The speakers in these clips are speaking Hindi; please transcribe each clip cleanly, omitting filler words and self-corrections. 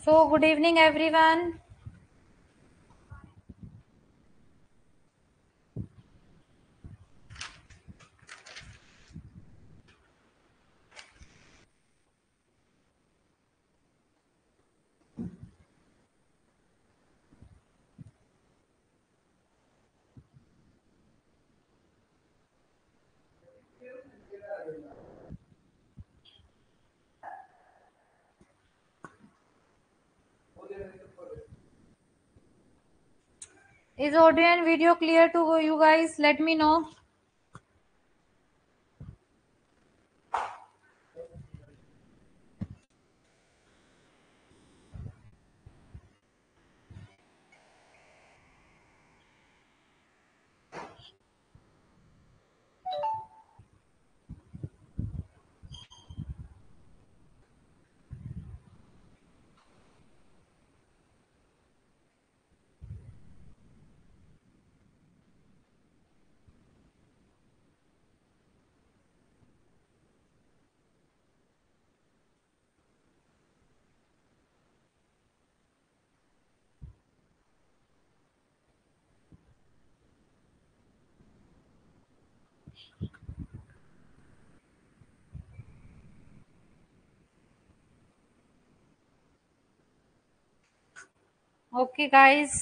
So, good evening, everyone. Is audio and video clear to you guys? Let me know. Okay, guys.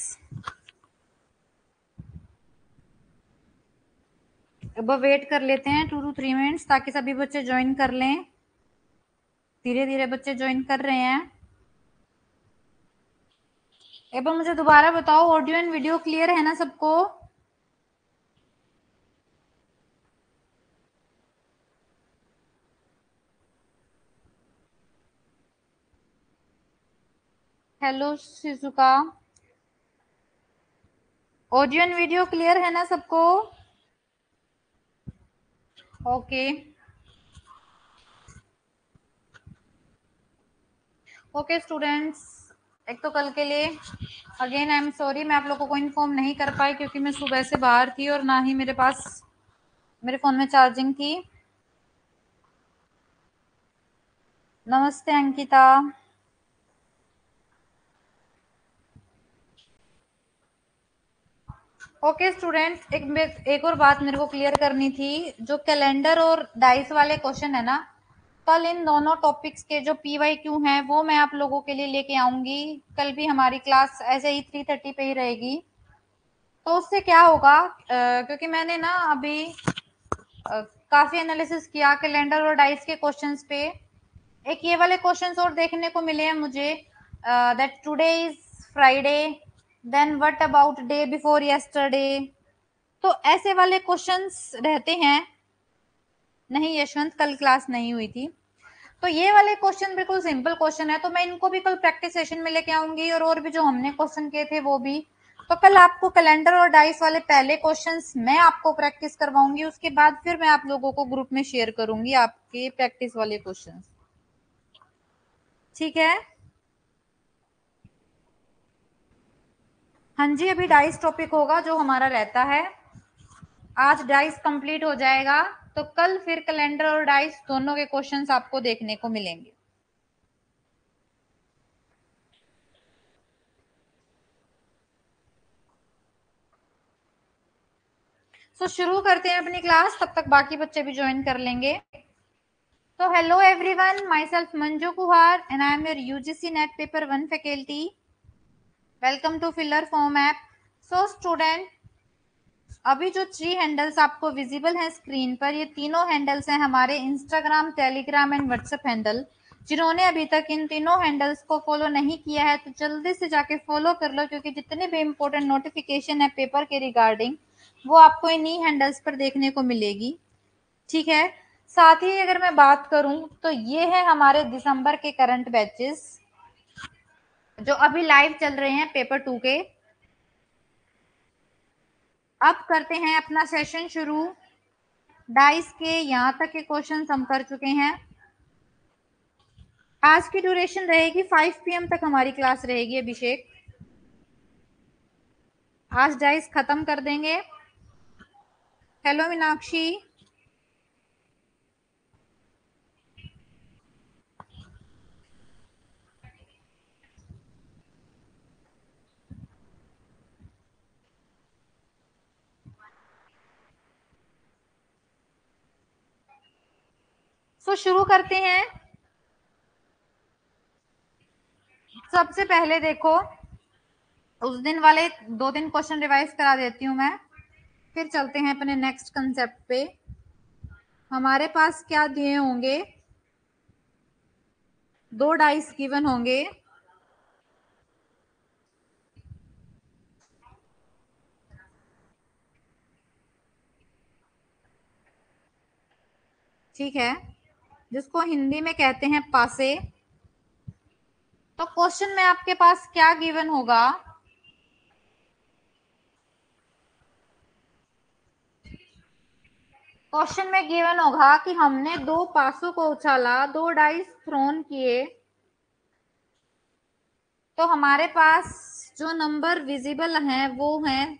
अब वेट कर लेते हैं 2 to 3 मिनट्स ताकि सभी बच्चे ज्वाइन कर लें। धीरे धीरे बच्चे ज्वाइन कर रहे हैं। अब मुझे दोबारा बताओ, ऑडियो एंड वीडियो क्लियर है ना सबको? Hello Shizuka, audio and video clear है ना सबको? ओके ओके स्टूडेंट्स, एक तो कल के लिए अगेन आई एम सॉरी, मैं आप लोगों को इन्फॉर्म नहीं कर पाई क्योंकि मैं सुबह से बाहर थी और ना ही मेरे पास मेरे फोन में चार्जिंग थी। नमस्ते अंकिता। ओके स्टूडेंट्स, एक और बात मेरे को क्लियर करनी थी। जो कैलेंडर और डाइस वाले क्वेश्चन है ना, कल इन दोनों टॉपिक्स के जो PYQ हैं वो मैं आप लोगों के लिए लेके आऊंगी। कल भी हमारी क्लास ऐसे ही 3:30 पे ही रहेगी। तो उससे क्या होगा, क्योंकि मैंने ना अभी काफी एनालिसिस किया कैलेंडर और डाइस के क्वेश्चंस पे। एक ये वाले क्वेश्चंस और देखने को मिले हैं मुझे, that today is Friday, then what about day before yesterday. तो ऐसे वाले क्वेश्चंस रहते हैं। नहीं यशवंत, कल क्लास नहीं हुई थी। तो ये वाले क्वेश्चन बिल्कुल सिंपल क्वेश्चन है, तो मैं इनको भी कल प्रैक्टिस सेशन में लेके आऊंगी और भी जो हमने क्वेश्चन किए थे वो भी। तो कल आपको कैलेंडर और डाइस वाले पहले क्वेश्चंस मैं आपको प्रैक्टिस करवाऊंगी, उसके बाद फिर मैं आप लोगों को ग्रुप में शेयर करूंगी आपके प्रैक्टिस वाले क्वेश्चंस। ठीक है? हाँ जी, अभी डाइस टॉपिक होगा जो हमारा रहता है। आज डाइस कंप्लीट हो जाएगा तो कल फिर कैलेंडर और डाइस दोनों के क्वेश्चंस आपको देखने को मिलेंगे। सो शुरू करते हैं अपनी क्लास, तब तक बाकी बच्चे भी ज्वाइन कर लेंगे। So hello everyone, myself Manju Kuhar and I am your UGC NET Paper 1 faculty. Welcome to Filler Form app. So student, अभी जो 3 हैंडल्स आपको विजिबल हैं स्क्रीन पर, ये तीनों हैंडल्स हैं हमारे Instagram, Telegram and WhatsApp handle. जिन्होंने अभी तक इन तीनों हैंडल्स को फॉलो नहीं किया है तो जल्दी से जाके फॉलो कर लो, क्योंकि जितने भी इंपॉर्टेंट नोटिफिकेशन है पेपर के रिगार्डिंग वो आपको इन्हीं हैंडल्स पर देखने को मिलेगी। ठीक है? साथ ही अगर मैं बात करूं तो ये है हमारे दिसंबर के करंट बैचेस जो अभी लाइव चल रहे हैं पेपर 2 के। अब करते हैं अपना सेशन शुरू। डाइस के यहां तक के क्वेश्चन हम कर चुके हैं। आज की ड्यूरेशन रहेगी 5 PM तक हमारी क्लास रहेगी। अभिषेक, आज डाइस खत्म कर देंगे। हेलो मीनाक्षी। सो शुरू करते हैं। सबसे पहले देखो, उस दिन वाले 2 दिन क्वेश्चन रिवाइज करा देती हूँ मैं, फिर चलते हैं अपने नेक्स्ट कंसेप्ट पे। हमारे पास क्या दिए होंगे, 2 डाइस गिवन होंगे, ठीक है, जिसको हिंदी में कहते हैं पासे। तो क्वेश्चन में आपके पास क्या गिवन होगा, क्वेश्चन में गिवन होगा कि हमने 2 पासों को उछाला, 2 डाइस थ्रोन किए, तो हमारे पास जो नंबर विजिबल हैं वो हैं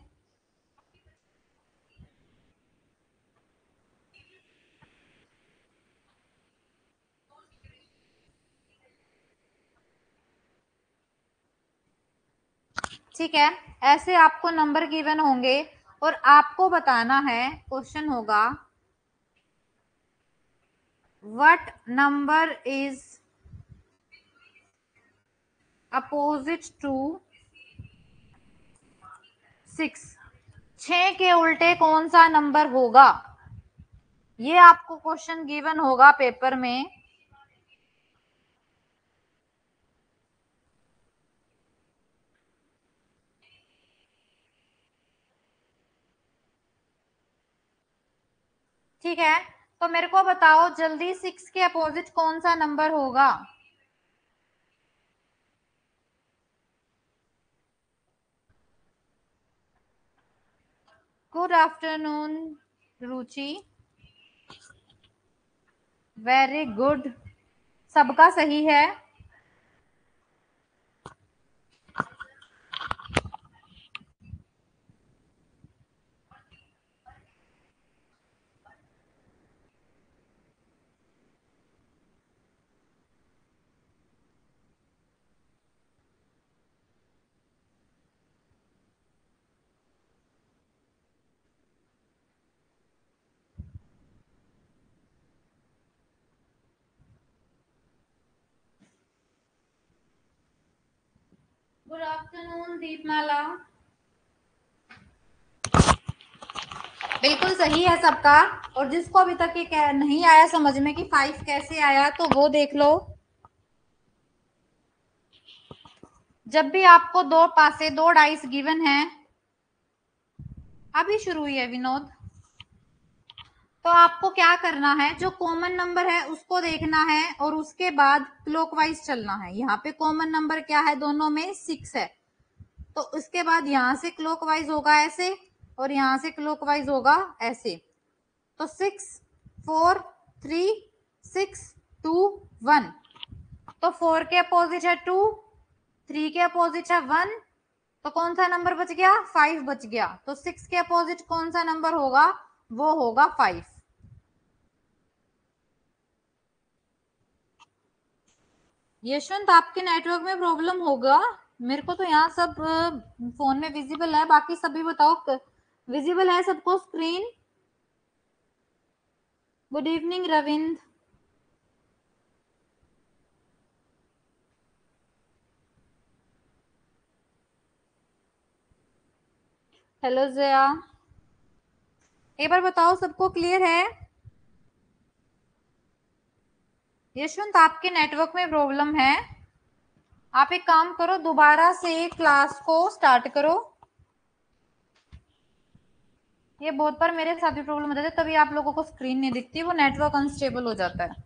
ठीक है, ऐसे आपको नंबर गिवन होंगे और आपको बताना है, क्वेश्चन होगा what number is opposite to 6, 6 के उल्टे कौन सा नंबर होगा, ये आपको क्वेश्चन गिवन होगा पेपर में। ठीक है, तो मेरे को बताओ जल्दी, 6 के अपोजिट कौन सा नंबर होगा। गुड आफ्टरनून रुचि, वेरी गुड, सबका सही है। गुड आफ्टरनून दीपमाला, बिल्कुल सही है सबका। और जिसको अभी तक ये नहीं आया समझ में कि 5 कैसे आया, तो वो देख लो। जब भी आपको 2 पासे, 2 डाइस गिवन है, अभी शुरू हुई है विनोद, तो आपको क्या करना है, जो कॉमन नंबर है उसको देखना है और उसके बाद क्लॉकवाइज चलना है। यहाँ पे कॉमन नंबर क्या है, दोनों में 6 है, तो उसके बाद यहां से क्लॉकवाइज होगा ऐसे और यहां से क्लॉकवाइज होगा ऐसे। तो 6 4 3 6 2 1, तो 4 के अपोजिट है 2, 3 के अपोजिट है 1, तो कौन सा नंबर बच गया, 5 बच गया। तो 6 के अपोजिट कौन सा नंबर होगा, वो होगा 5। यशवंत आपके नेटवर्क में प्रॉब्लम होगा, मेरे को तो यहाँ सब फोन में विजिबल है, बाकी सभी बताओ विजिबल है सबको screen. Good evening Ravindra, hello Jaya, एक बार बताओ सबको क्लियर है। यशवंत आपके नेटवर्क में प्रॉब्लम है, आप एक काम करो, दोबारा से क्लास को स्टार्ट करो। ये बहुत बार मेरे साथ भी प्रॉब्लम हो जाती है, तभी आप लोगों को स्क्रीन नहीं दिखती, वो नेटवर्क अनस्टेबल हो जाता है।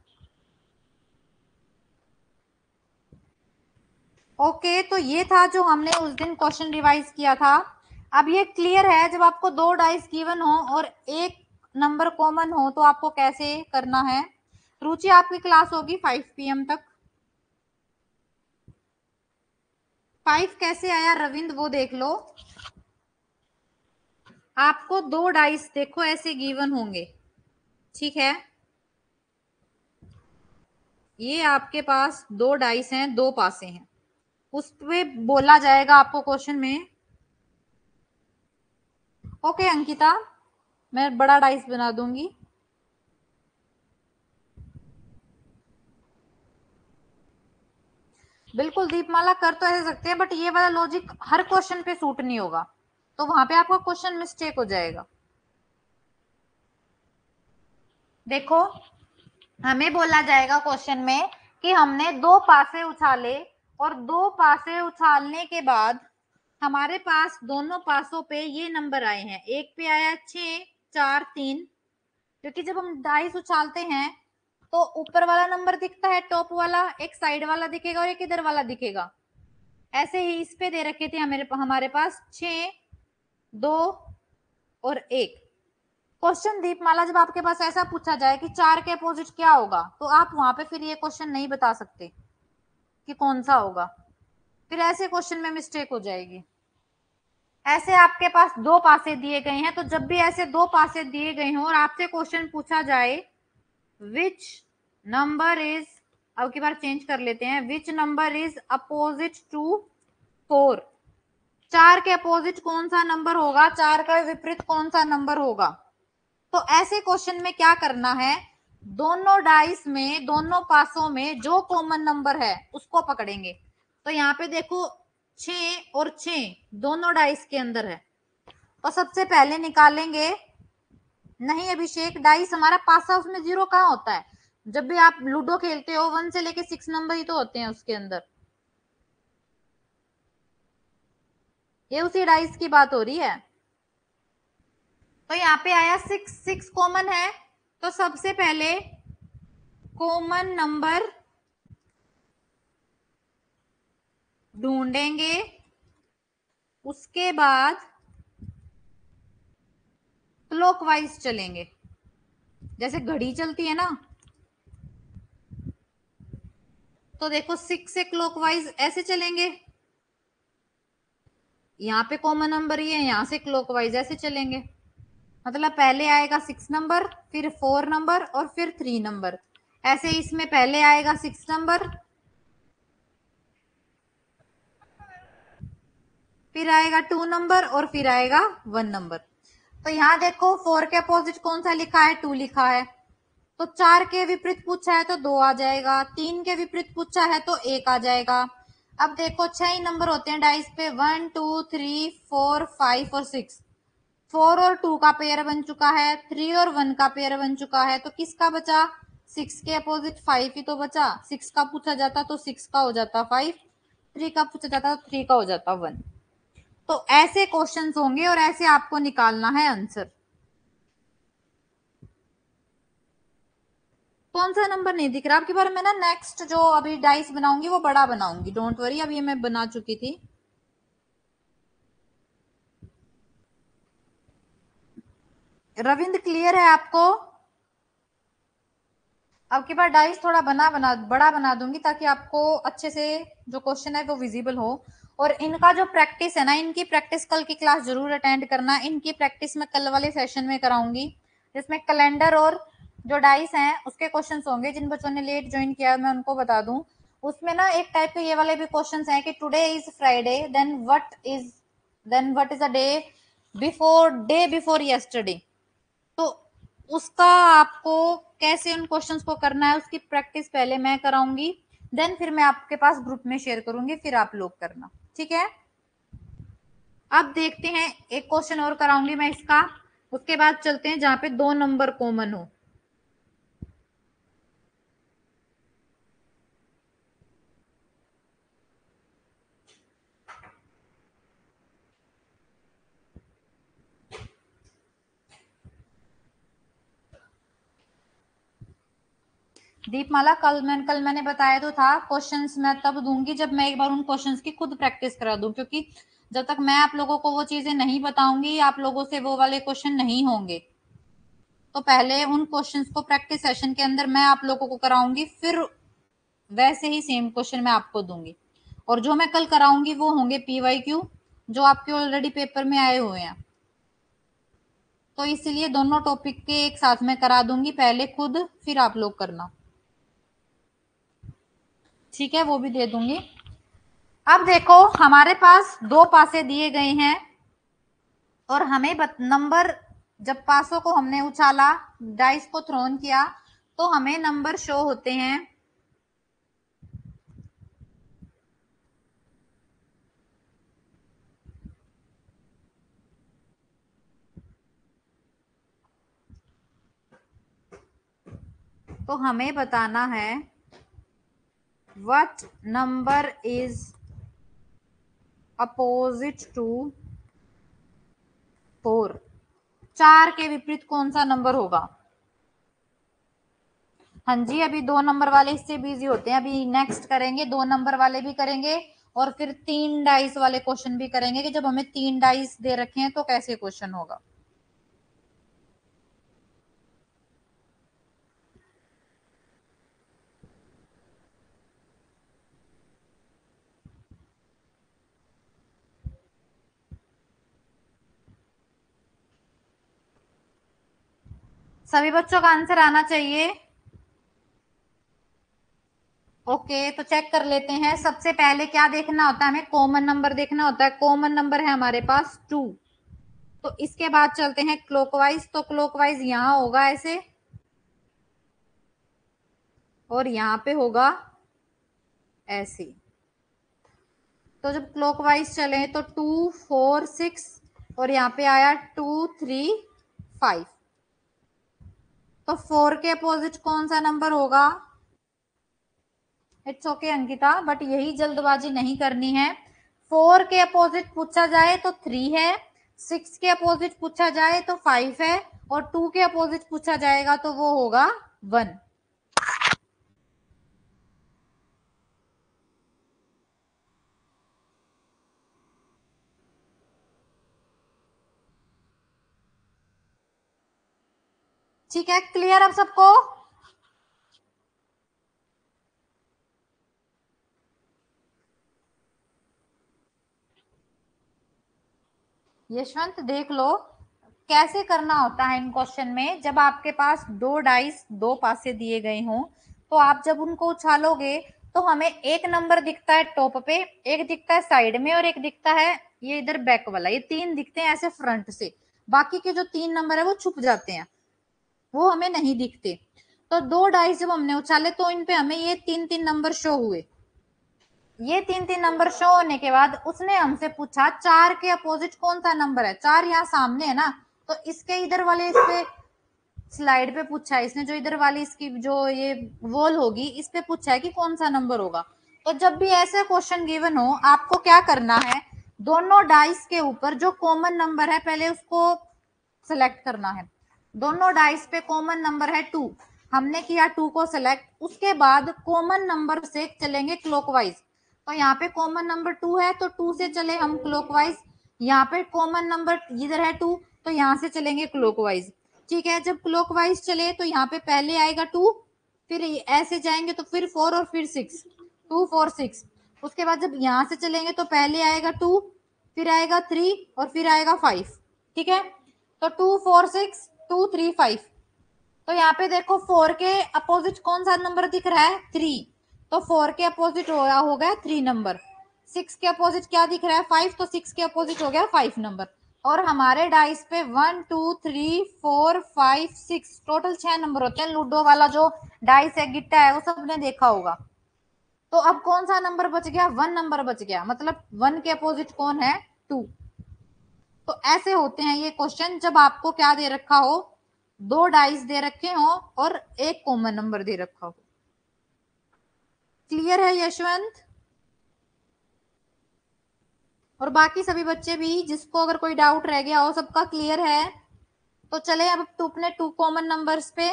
ओके, तो ये था जो हमने उस दिन क्वेश्चन रिवाइज किया था। अब ये क्लियर है, जब आपको 2 डाइस गिवन हो और एक नंबर कॉमन हो तो आपको कैसे करना है। रुचि आपकी क्लास होगी 5 PM तक। 5 कैसे आया रविंद्र, वो देख लो। आपको 2 डाइस देखो ऐसे गिवन होंगे, ठीक है, ये आपके पास 2 डाइस हैं, 2 पासे हैं, उस पे बोला जाएगा आपको क्वेश्चन में। ओके अंकिता, मैं बड़ा डाइस बना दूंगी। बिल्कुल दीपमाला, कर तो ऐसे सकते हैं, बट ये वाला लॉजिक हर क्वेश्चन पे सूट नहीं होगा, तो वहां पे आपका क्वेश्चन मिस्टेक हो जाएगा। देखो, हमें बोला जाएगा क्वेश्चन में कि हमने 2 पासे उछाले और 2 पासे उछालने के बाद हमारे पास दोनों पासों पे ये नंबर आए हैं। एक पे आया 6, 4, 3, क्योंकि जब हम डाइस उछालते हैं तो ऊपर वाला नंबर दिखता है, टॉप वाला, एक साइड वाला दिखेगा और एक इधर वाला दिखेगा। ऐसे ही इस पे दे रखे थे हमारे पास 6, 2 और 1। क्वेश्चन दीपमाला, जब आपके पास ऐसा पूछा जाए कि 4 के अपोजिट क्या होगा, तो आप वहां पे फिर ये क्वेश्चन नहीं बता सकते कि कौन सा होगा, फिर ऐसे क्वेश्चन में मिस्टेक हो जाएगी। ऐसे आपके पास 2 पासे दिए गए हैं, तो जब भी ऐसे 2 पासे दिए गए हों और आपसे क्वेश्चन पूछा जाए विच नंबर इज, अब की बार चेंज कर लेते हैं, which number is opposite to 4, 4 के अपोजिट कौन सा नंबर होगा, 4 का विपरीत कौन सा नंबर होगा। तो ऐसे क्वेश्चन में क्या करना है, दोनों डाइस में, दोनों पासों में जो कॉमन नंबर है उसको पकड़ेंगे। तो यहाँ पे देखो 6 और 6 दोनों डाइस के अंदर है, तो सबसे पहले निकालेंगे। नहीं अभिषेक, डाइस हमारा पासा, उसमें 0 कहाँ होता है? जब भी आप लूडो खेलते हो 1 से लेके 6 नंबर ही तो होते हैं उसके अंदर, ये उसी डाइस की बात हो रही है। तो यहाँ पे आया 6, 6 कॉमन है, तो सबसे पहले कॉमन नंबर ढूंढेंगे, उसके बाद क्लॉकवाइज चलेंगे, जैसे घड़ी चलती है ना, तो देखो 6 से क्लॉकवाइज ऐसे चलेंगे, यहाँ पे कॉमन नंबर ही है, यहाँ से क्लॉकवाइज ऐसे चलेंगे। मतलब पहले आएगा 6 नंबर, फिर 4 नंबर और फिर 3 नंबर। ऐसे इसमें पहले आएगा 6 नंबर, फिर आएगा 2 नंबर और फिर आएगा 1 नंबर। तो यहाँ देखो 4 के अपोजिट कौन सा लिखा है, 2 लिखा है, तो 4 के विपरीत पूछा है तो 2 आ जाएगा, 3 के विपरीत पूछा है तो 1 आ जाएगा। अब देखो 6 ही नंबर होते हैं डाइस पे, 1, 2, 3, 4, 5 और 6। 4 और 2 का पेयर बन चुका है, 3 और 1 का पेयर बन चुका है, तो किसका बचा? 6 के अपोजिट 5 ही तो बचा। 6 का पूछा जाता तो 6 का हो जाता 5, 3 का पूछा जाता तो 3 का हो जाता 1। तो ऐसे क्वेश्चंस होंगे और ऐसे आपको निकालना है आंसर। कौन सा नंबर नहीं दिख रहा? आपके बारे में ना, नेक्स्ट जो अभी डाइस बनाऊंगी वो बड़ा बनाऊंगी, डोंट वरी, अभी मैं बना चुकी थी। रविंद्र क्लियर है आपको? अब की बार डाइस थोड़ा बड़ा बना दूंगी, ताकि आपको अच्छे से जो क्वेश्चन है वो विजिबल हो। और इनका जो प्रैक्टिस है ना, इनकी प्रैक्टिस कल की क्लास जरूर अटेंड करना। इनकी प्रैक्टिस मैं कल वाले सेशन में कराऊंगी, जिसमें कैलेंडर और जो डाइस हैं उसके क्वेश्चंस होंगे। जिन बच्चों ने लेट ज्वाइन किया मैं उनको बता दूं, उसमें ना एक टाइप के ये वाले भी क्वेश्चंस हैं कि today is Friday, then what is a day before yesterday. तो उसका आपको कैसे उन क्वेश्चंस को करना है उसकी प्रैक्टिस पहले मैं कराऊंगी, देन फिर मैं आपके पास ग्रुप में शेयर करूंगी, फिर आप लोग करना, ठीक है? अब देखते हैं, एक क्वेश्चन और कराऊंगी मैं इसका, उसके बाद चलते हैं जहां पे 2 नंबर कॉमन हो। दीपमाला, कल मैंने बताया तो था, क्वेश्चंस मैं तब दूंगी जब मैं एक बार उन क्वेश्चंस की खुद प्रैक्टिस करा दूं, क्योंकि जब तक मैं आप लोगों को वो चीजें नहीं बताऊंगी, आप लोगों से वो वाले क्वेश्चन नहीं होंगे। तो पहले उन क्वेश्चंस को प्रैक्टिस सेशन के अंदर मैं आप लोगों को कराऊंगी, फिर वैसे ही सेम क्वेश्चन मैं आपको दूंगी। और जो मैं कल कराऊंगी वो होंगे PYQ, जो आपके ऑलरेडी पेपर में आए हुए हैं। तो इसलिए दोनों टॉपिक के एक साथ में करा दूंगी, पहले खुद फिर आप लोग करना, ठीक है? वो भी दे दूंगी। अब देखो, हमारे पास 2 पासे दिए गए हैं और हमें नंबर, जब पासों को हमने उछाला, डाइस को थ्रोन किया, तो हमें नंबर शो होते हैं तो हमें बताना है what number is opposite to 4। 4 के विपरीत कौन सा नंबर होगा? हाँ जी, अभी 2 नंबर वाले इससे बिजी होते हैं, अभी नेक्स्ट करेंगे, 2 नंबर वाले भी करेंगे और फिर 3 डाइस वाले क्वेश्चन भी करेंगे कि जब हमें 3 डाइस दे रखे हैं तो कैसे क्वेश्चन होगा। सभी बच्चों का आंसर आना चाहिए। ओके, तो चेक कर लेते हैं। सबसे पहले क्या देखना होता है हमें? कॉमन नंबर देखना होता है। कॉमन नंबर है हमारे पास 2। तो इसके बाद चलते हैं क्लॉकवाइज। तो क्लॉकवाइज यहां होगा ऐसे और यहां पे होगा ऐसे। तो जब क्लॉकवाइज चले तो 2 4 6 और यहाँ पे आया 2 3 5। तो 4 के अपोजिट कौन सा नंबर होगा? इट्स ओके अंकिता, बट यही जल्दबाजी नहीं करनी है। 4 के अपोजिट पूछा जाए तो 3 है, 6 के अपोजिट पूछा जाए तो 5 है और 2 के अपोजिट पूछा जाएगा तो वो होगा 1। ठीक है, क्लियर अब सबको? यशवंत देख लो कैसे करना होता है इन क्वेश्चन में। जब आपके पास 2 डाइस 2 पासे दिए गए हों तो आप जब उनको उछालोगे तो हमें एक नंबर दिखता है टॉप पे, एक दिखता है साइड में और एक दिखता है ये इधर बैक वाला। ये 3 दिखते हैं ऐसे फ्रंट से। बाकी के जो 3 नंबर है वो छुप जाते हैं, वो हमें नहीं दिखते। तो 2 डाइस जब हमने उछाले तो इन पे हमें ये 3 3 नंबर शो हुए। ये 3 3 नंबर शो होने के बाद उसने हमसे पूछा 4 के अपोजिट कौन सा नंबर है। 4 यहाँ सामने है ना, तो इसके इधर वाले इस पे स्लाइड पे पूछा है इसने, जो इधर वाली इसकी जो ये वॉल होगी इस पे पूछा है कि कौन सा नंबर होगा। तो जब भी ऐसे क्वेश्चन गिवन हो आपको क्या करना है? दोनों डाइस के ऊपर जो कॉमन नंबर है पहले उसको सिलेक्ट करना है। दोनों डाइस पे कॉमन नंबर है 2, हमने किया 2 को सिलेक्ट। उसके बाद कॉमन नंबर से चलेंगे क्लॉकवाइज। तो यहाँ पे कॉमन नंबर 2 है तो 2 से चले हम क्लॉकवाइज। यहाँ पे कॉमन नंबर इधर है 2 तो यहाँ से चलेंगे क्लॉकवाइज। ठीक है, जब क्लॉकवाइज चले तो यहाँ पे पहले आएगा 2, फिर ऐसे जाएंगे तो फिर 4 और फिर 6, 2 4 6। उसके बाद जब यहाँ से चलेंगे तो पहले आएगा 2, फिर आएगा 3 और फिर आएगा 5। ठीक है, तो 2 4 6 2 3 5। तो यहाँ पे देखो 4 के अपोजिट कौन सा नंबर दिख रहा है? 3। तो 4 के अपोजिट हो गया 3 नंबर। 6 के अपोजिट क्या दिख रहा है? 5। तो 6 के अपोजिट हो गया 5 नंबर। और हमारे डाइस पे 1 2 3 4 5 6 टोटल 6 नंबर होते हैं। लूडो वाला जो डाइस है गिट्टा है वो सबने देखा होगा। तो अब कौन सा नंबर बच गया? 1 नंबर बच गया, मतलब 1 के अपोजिट कौन है? 2। तो ऐसे होते हैं ये क्वेश्चन जब आपको क्या दे रखा हो? 2 डाइस दे रखे हो और एक कॉमन नंबर दे रखा हो। क्लियर है यशवंत? और बाकी सभी बच्चे भी, जिसको अगर कोई डाउट रह गया हो सबका क्लियर है? तो चले अब अपने 2 कॉमन नंबर्स पे।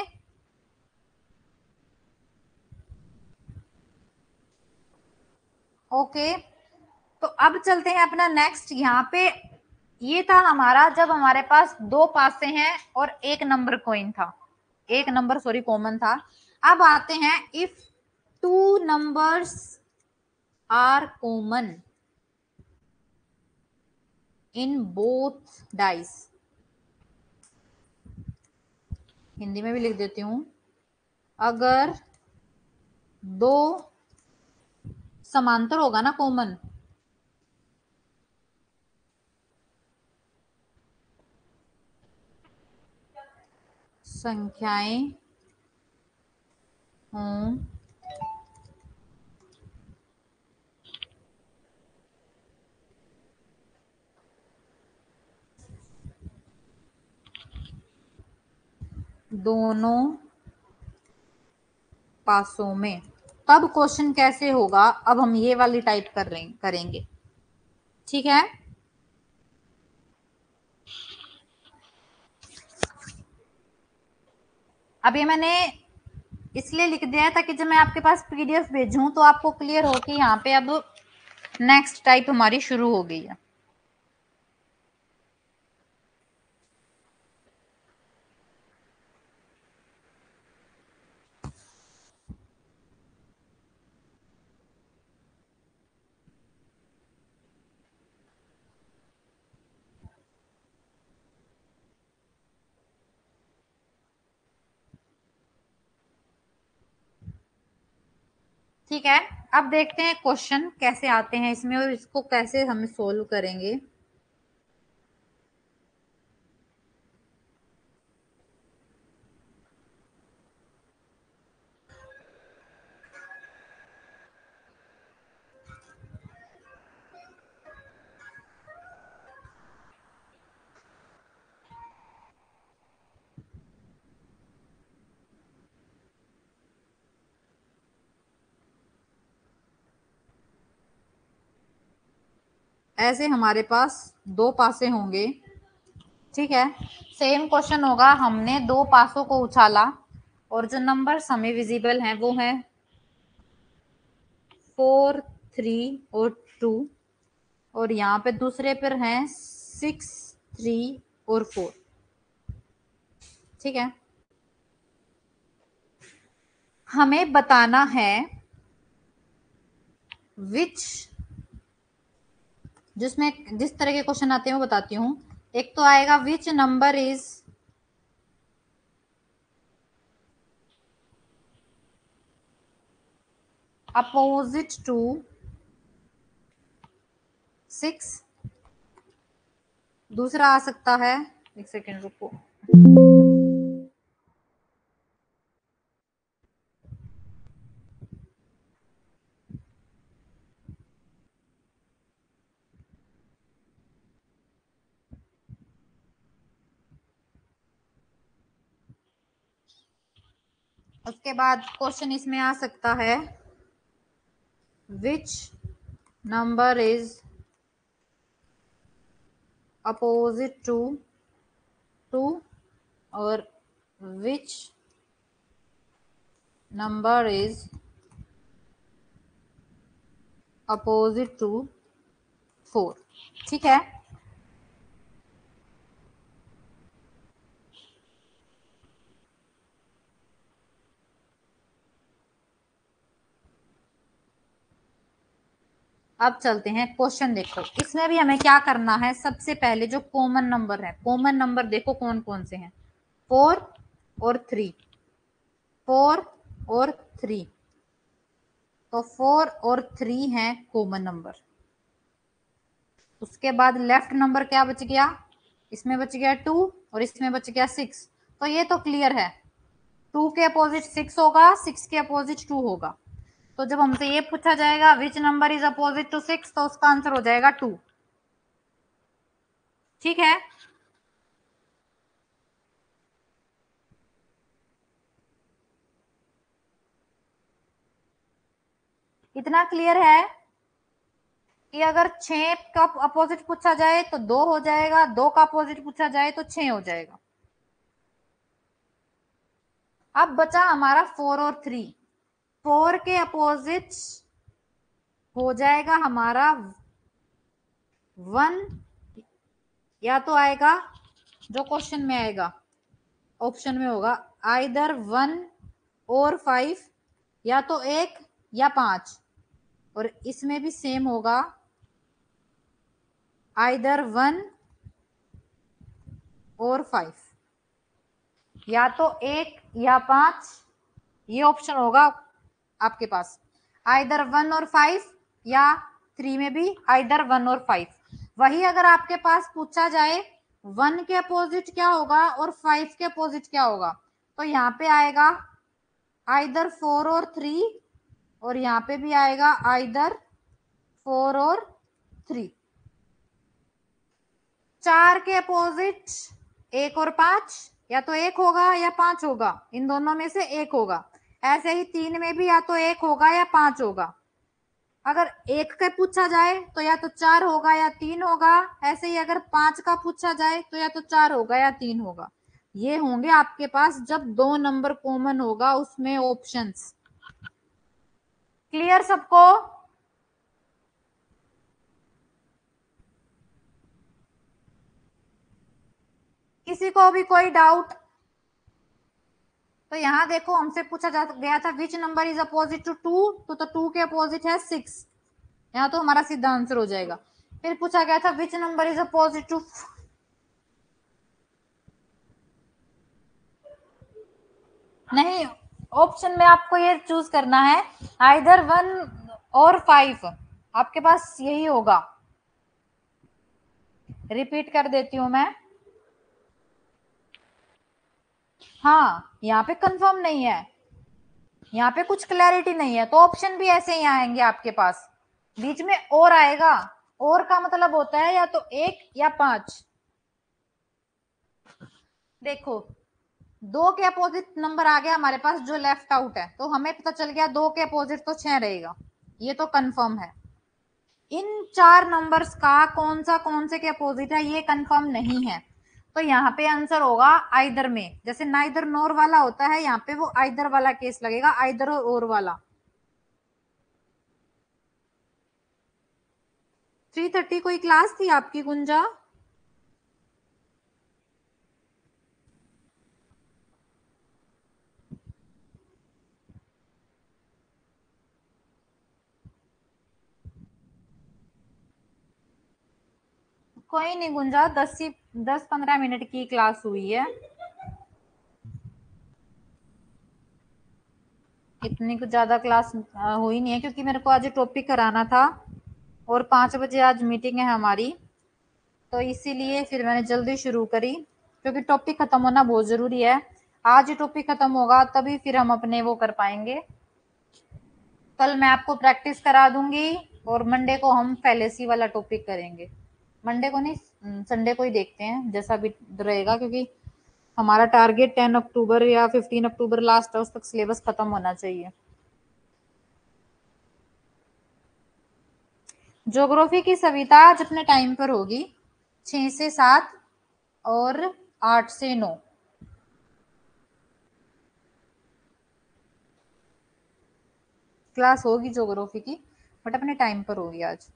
ओके, तो अब चलते हैं अपना नेक्स्ट। यहाँ पे ये था हमारा जब हमारे पास 2 पासे हैं और एक नंबर कॉइन था, एक नंबर सॉरी कॉमन था। अब आते हैं if 2 numbers are common in both dice. Hindi में भी लिख देती हूं। अगर 2 समांतर होगा ना कॉमन, संख्याएं हों दोनों पासों में, तब क्वेश्चन कैसे होगा, अब हम ये वाली टाइप करेंगे। ठीक है, अब ये मैंने इसलिए लिख दिया है ताकि जब मैं आपके पास पीडीएफ भेजूं तो आपको क्लियर हो कि यहाँ पे अब नेक्स्ट टाइप हमारी शुरू हो गई है। ठीक है, अब देखते हैं क्वेश्चन कैसे आते हैं इसमें और इसको कैसे हम सोल्व करेंगे। ऐसे हमारे पास दो पासे होंगे। ठीक है, सेम क्वेश्चन होगा, हमने दो पासों को उछाला और जो नंबर हमें विजिबल हैं वो है 4, 3 और 2, और यहाँ पे दूसरे पर हैं 6, 3 और 4। ठीक है, हमें बताना है विच, जिसमें जिस तरह के क्वेश्चन आते हैं वो बताती हूँ। एक तो आएगा which number is opposite to 6। दूसरा आ सकता है, एक सेकेंड रुको, उसके बाद क्वेश्चन इसमें आ सकता है which number is opposite to 2 और which number is opposite to 4। ठीक है, अब चलते हैं क्वेश्चन। देखो इसमें भी हमें क्या करना है, सबसे पहले जो कॉमन नंबर है, कॉमन नंबर देखो कौन कौन से हैं, 4 और 3, 4 और 3, तो 4 और 3 हैं कॉमन नंबर। उसके बाद लेफ्ट नंबर क्या बच गया, इसमें बच गया 2 और इसमें बच गया 6। तो ये तो क्लियर है, 2 के अपोजिट 6 होगा, 6 के अपोजिट 2 होगा। तो जब हमसे ये पूछा जाएगा which number is opposite to 6, तो उसका आंसर हो जाएगा 2। ठीक है, इतना क्लियर है कि अगर 6 का अपोजिट पूछा जाए तो 2 हो जाएगा, 2 का अपोजिट पूछा जाए तो 6 हो जाएगा। अब बचा हमारा 4 और 3। 4 के अपोजिट हो जाएगा हमारा 1, या तो आएगा जो क्वेश्चन में आएगा, ऑप्शन में होगा आइदर 1 और 5, या तो 1 या 5, और इसमें भी सेम होगा आइदर 1 और 5, या तो 1 या 5, ये ऑप्शन होगा आपके पास, आइदर 1 और 5, या 3 में भी आइदर 1 और 5। वही अगर आपके पास पूछा जाए 1 के अपोजिट क्या होगा और 5 के अपोजिट क्या होगा, तो यहाँ पे आएगा आइदर 4 और 3, और यहाँ पे भी आएगा आइदर 4 और 3। 4 के अपोजिट 1 और 5, या तो 1 होगा या 5 होगा, इन दोनों में से एक होगा। ऐसे ही 3 में भी या तो 1 होगा या 5 होगा। अगर 1 का पूछा जाए तो या तो 4 होगा या 3 होगा। ऐसे ही अगर 5 का पूछा जाए तो या तो 4 होगा या 3 होगा। ये होंगे आपके पास जब 2 नंबर कॉमन होगा उसमें ऑप्शंस। क्लियर सबको? किसी को भी कोई डाउट? तो यहाँ देखो हमसे पूछा जा गया था which number is opposite to 2, तो 2 के अपोजिट है 6। यहाँ तो हमारा सीधा आंसर हो जाएगा। फिर पूछा गया था which number is opposite to, नहीं, ऑप्शन में आपको ये चूज करना है आइदर 1 और 5। आपके पास यही होगा। रिपीट कर देती हूं मैं। हाँ, यहाँ पे कंफर्म नहीं है, यहाँ पे कुछ क्लैरिटी नहीं है, तो ऑप्शन भी ऐसे ही आएंगे आपके पास। बीच में और आएगा। और का मतलब होता है या तो 1 या 5। देखो 2 के अपोजिट नंबर आ गया हमारे पास जो लेफ्ट आउट है, तो हमें पता चल गया 2 के अपोजिट तो 6 रहेगा, ये तो कंफर्म है। इन 4 नंबर्स का कौन से के अपोजिट है ये कंफर्म नहीं है, तो यहाँ पे आंसर होगा आइदर में। जैसे नाइदर नोर वाला होता है, यहाँ पे वो आइदर वाला केस लगेगा, आइदर और वाला। 3:30 कोई क्लास थी आपकी गुंजा? कोई नहीं गुंजा, 10-15 मिनट की क्लास हुई है, इतनी कुछ ज्यादा क्लास हुई नहीं है, क्योंकि मेरे को आज टॉपिक कराना था और 5 बजे आज मीटिंग है हमारी, तो इसीलिए फिर मैंने जल्दी शुरू करी, क्योंकि टॉपिक खत्म होना बहुत जरूरी है। आज टॉपिक खत्म होगा तभी फिर हम अपने वो कर पाएंगे। कल मैं आपको प्रैक्टिस करा दूंगी और मंडे को हम फैलेसी वाला टॉपिक करेंगे। मंडे को नहीं, संडे को ही देखते हैं जैसा भी रहेगा, क्योंकि हमारा टारगेट 10 अक्टूबर या 15 अक्टूबर लास्ट है, उस तक सिलेबस खत्म होना चाहिए। ज्योग्राफी की सविता आज अपने टाइम पर होगी 6 से 7 और 8 से 9। क्लास होगी ज्योग्राफी की, बट अपने टाइम पर होगी आज।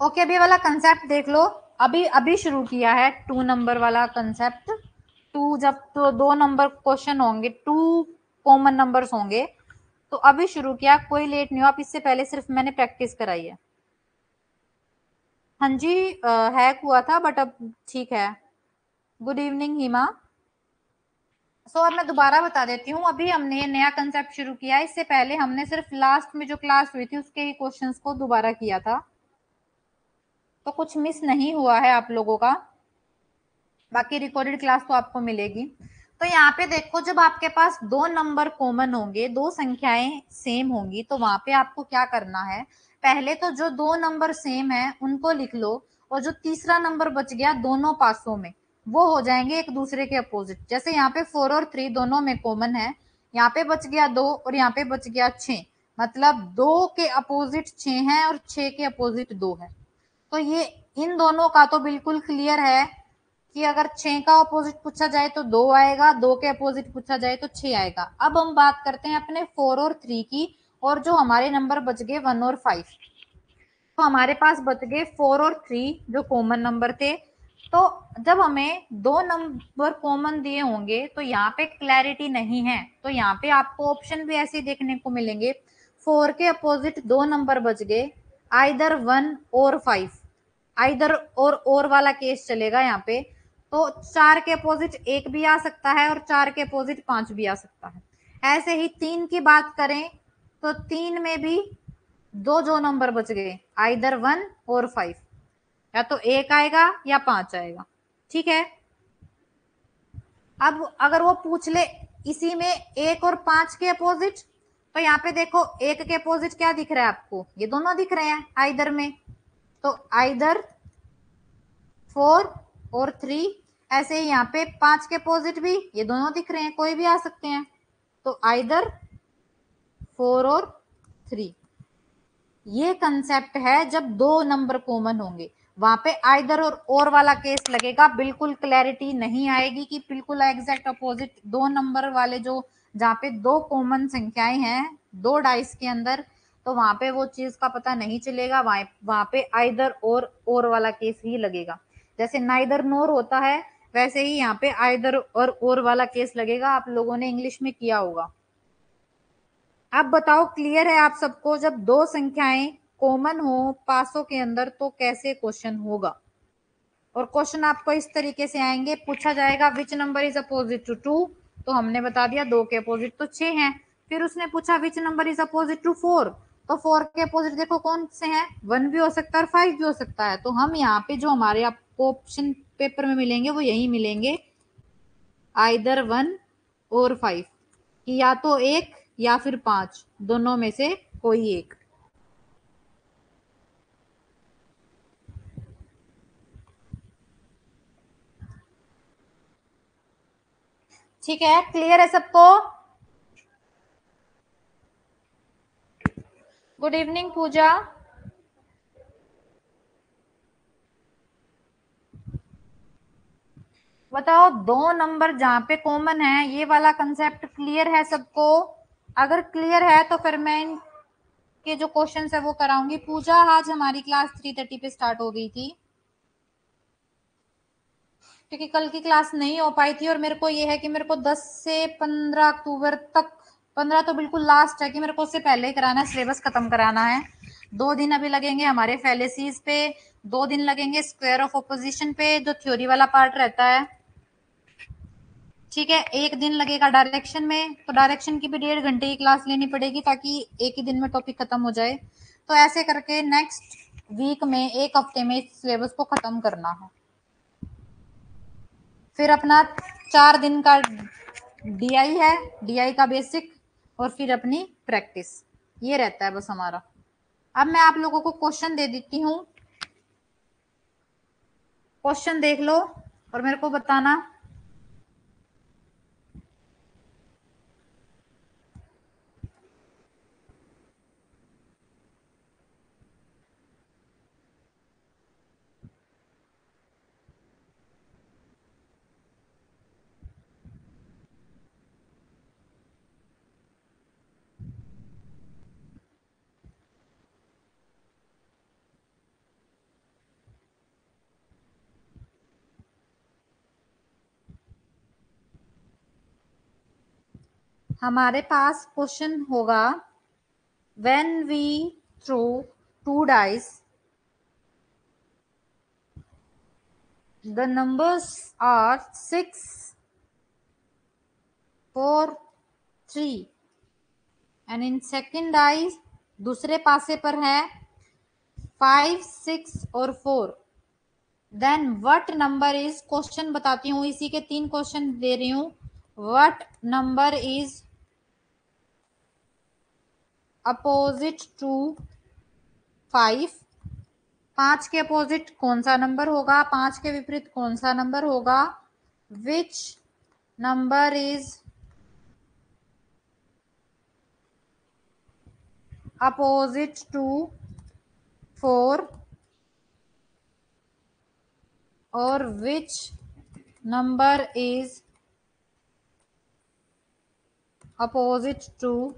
ओके, अभी वाला कंसेप्ट देख लो। अभी अभी शुरू किया है 2 नंबर वाला कंसेप्ट। 2 जब तो 2 नंबर क्वेश्चन होंगे, 2 कॉमन नंबर्स होंगे, तो अभी शुरू किया, कोई लेट नहीं हो आप, इससे पहले सिर्फ मैंने प्रैक्टिस कराई है। हाँ जी, हैक हुआ था बट अब ठीक है। गुड इवनिंग हिमा। सो अब मैं दोबारा बता देती हूँ, अभी हमने ये नया कंसेप्ट शुरू किया है, इससे पहले हमने सिर्फ लास्ट में जो क्लास हुई थी उसके ही क्वेश्चंस को दोबारा किया था, तो कुछ मिस नहीं हुआ है आप लोगों का। बाकी रिकॉर्डेड क्लास तो आपको मिलेगी। तो यहाँ पे देखो, जब आपके पास 2 नंबर कॉमन होंगे, 2 संख्याएं सेम होंगी, तो वहां पे आपको क्या करना है, पहले तो जो 2 नंबर सेम है उनको लिख लो, और जो तीसरा नंबर बच गया दोनों पासों में, वो हो जाएंगे एक दूसरे के अपोजिट। जैसे यहाँ पे 4 और 3 दोनों में कॉमन है, यहाँ पे बच गया 2 और यहाँ पे बच गया 6, मतलब 2 के अपोजिट 6 है और 6 के अपोजिट 2 है। तो ये इन दोनों का तो बिल्कुल क्लियर है कि अगर 6 का अपोजिट पूछा जाए तो 2 आएगा, 2 के अपोजिट पूछा जाए तो 6 आएगा। अब हम बात करते हैं अपने 4 और 3 की, और जो हमारे नंबर बच गए 1 और 5, तो हमारे पास बच गए 4 और 3 जो कॉमन नंबर थे। तो जब हमें 2 नंबर कॉमन दिए होंगे तो यहाँ पे क्लैरिटी नहीं है, तो यहाँ पे आपको ऑप्शन भी ऐसे देखने को मिलेंगे। 4 के अपोजिट 2 नंबर बच गए, आइदर 1 और 5, आइदर और वाला केस चलेगा यहाँ पे। तो 4 के अपोजिट 1 भी आ सकता है और 4 के अपोजिट 5 भी आ सकता है। ऐसे ही 3 की बात करें तो 3 में भी जो नंबर बच गए, आइदर 1 और 5, या तो 1 आएगा या 5 आएगा। ठीक है, अब अगर वो पूछ ले इसी में 1 और 5 के अपोजिट, तो यहाँ पे देखो 1 के अपोजिट क्या दिख रहा है आपको, ये दोनों दिख रहे हैं आइदर में, तो आइदर 4 और 3, ऐसे ही यहाँ पे 5 के अपोजिट भी ये दोनों दिख रहे हैं, कोई भी आ सकते हैं, तो आइदर 4 और 3। ये कंसेप्ट है जब दो नंबर कॉमन होंगे, वहां पे आइदर और वाला केस लगेगा, बिल्कुल क्लैरिटी नहीं आएगी कि बिल्कुल एग्जैक्ट अपोजिट दो नंबर वाले, जो जहाँ पे दो कॉमन संख्याएं हैं दो डाइस के अंदर, तो वहां पे वो चीज का पता नहीं चलेगा, वहां पे आइदर और वाला केस ही लगेगा। जैसे नाइदर नोर होता है, वैसे ही यहाँ पे आइदर और वाला केस लगेगा, आप लोगों ने इंग्लिश में किया होगा। अब बताओ क्लियर है आप सबको, जब दो संख्याएं कॉमन हो पासों के अंदर तो कैसे क्वेश्चन होगा? और क्वेश्चन आपको इस तरीके से आएंगे, पूछा जाएगा which number is opposite to 2, तो हमने बता दिया 2 के अपोजिट तो 6 हैं। फिर उसने पूछा which number is opposite to 4, तो 4 के अपोजिट देखो कौन से हैं, 1 भी हो सकता है और 5 भी हो सकता है। तो हम यहाँ पे जो हमारे आपको ऑप्शन पेपर में मिलेंगे वो यही मिलेंगे, आइदर 1 और 5, कि या तो 1 या फिर 5, दोनों में से कोई एक। ठीक है, क्लियर है सबको? गुड इवनिंग पूजा। बताओ दो नंबर जहां पे कॉमन है, ये वाला कंसेप्ट क्लियर है सबको? अगर क्लियर है तो फिर मैं इनके जो क्वेश्चन है वो कराऊंगी। पूजा आज हमारी क्लास 3:30 पे स्टार्ट हो गई थी, क्योंकि कल की क्लास नहीं हो पाई थी, और मेरे को ये है कि मेरे को 10 से 15 अक्टूबर तक, 15 तो बिल्कुल लास्ट है कि मेरे को उससे पहले ही कराना है, सिलेबस खत्म कराना है। 2 दिन अभी लगेंगे हमारे फैलेसीज पे, 2 दिन लगेंगे स्क्वायर ऑफ ऑपोजिशन पे जो थ्योरी वाला पार्ट रहता है, ठीक है। 1 दिन लगेगा डायरेक्शन में, तो डायरेक्शन की भी 1.5 घंटे की क्लास लेनी पड़ेगी ताकि एक ही दिन में टॉपिक खत्म हो जाए। तो ऐसे करके नेक्स्ट वीक में, एक हफ्ते में इस सिलेबस को खत्म करना है। फिर अपना 4 दिन का डीआई है, डीआई का बेसिक, और फिर अपनी प्रैक्टिस, ये रहता है बस हमारा। अब मैं आप लोगों को क्वेश्चन दे देती हूँ, क्वेश्चन देख लो और मेरे को बताना। हमारे पास क्वेश्चन होगा, when we throw 2 dice, the numbers are 6, 4, 3, and in second dice दूसरे पासे पर है 5, 6 और 4, then what number is, question बताती हूँ, इसी के 3 क्वेश्चन दे रही हूँ। What number is opposite to 5, 5 के अपोजिट कौन सा नंबर होगा, 5 के विपरीत कौन सा नंबर होगा, which number is opposite to 4, और which number is opposite to,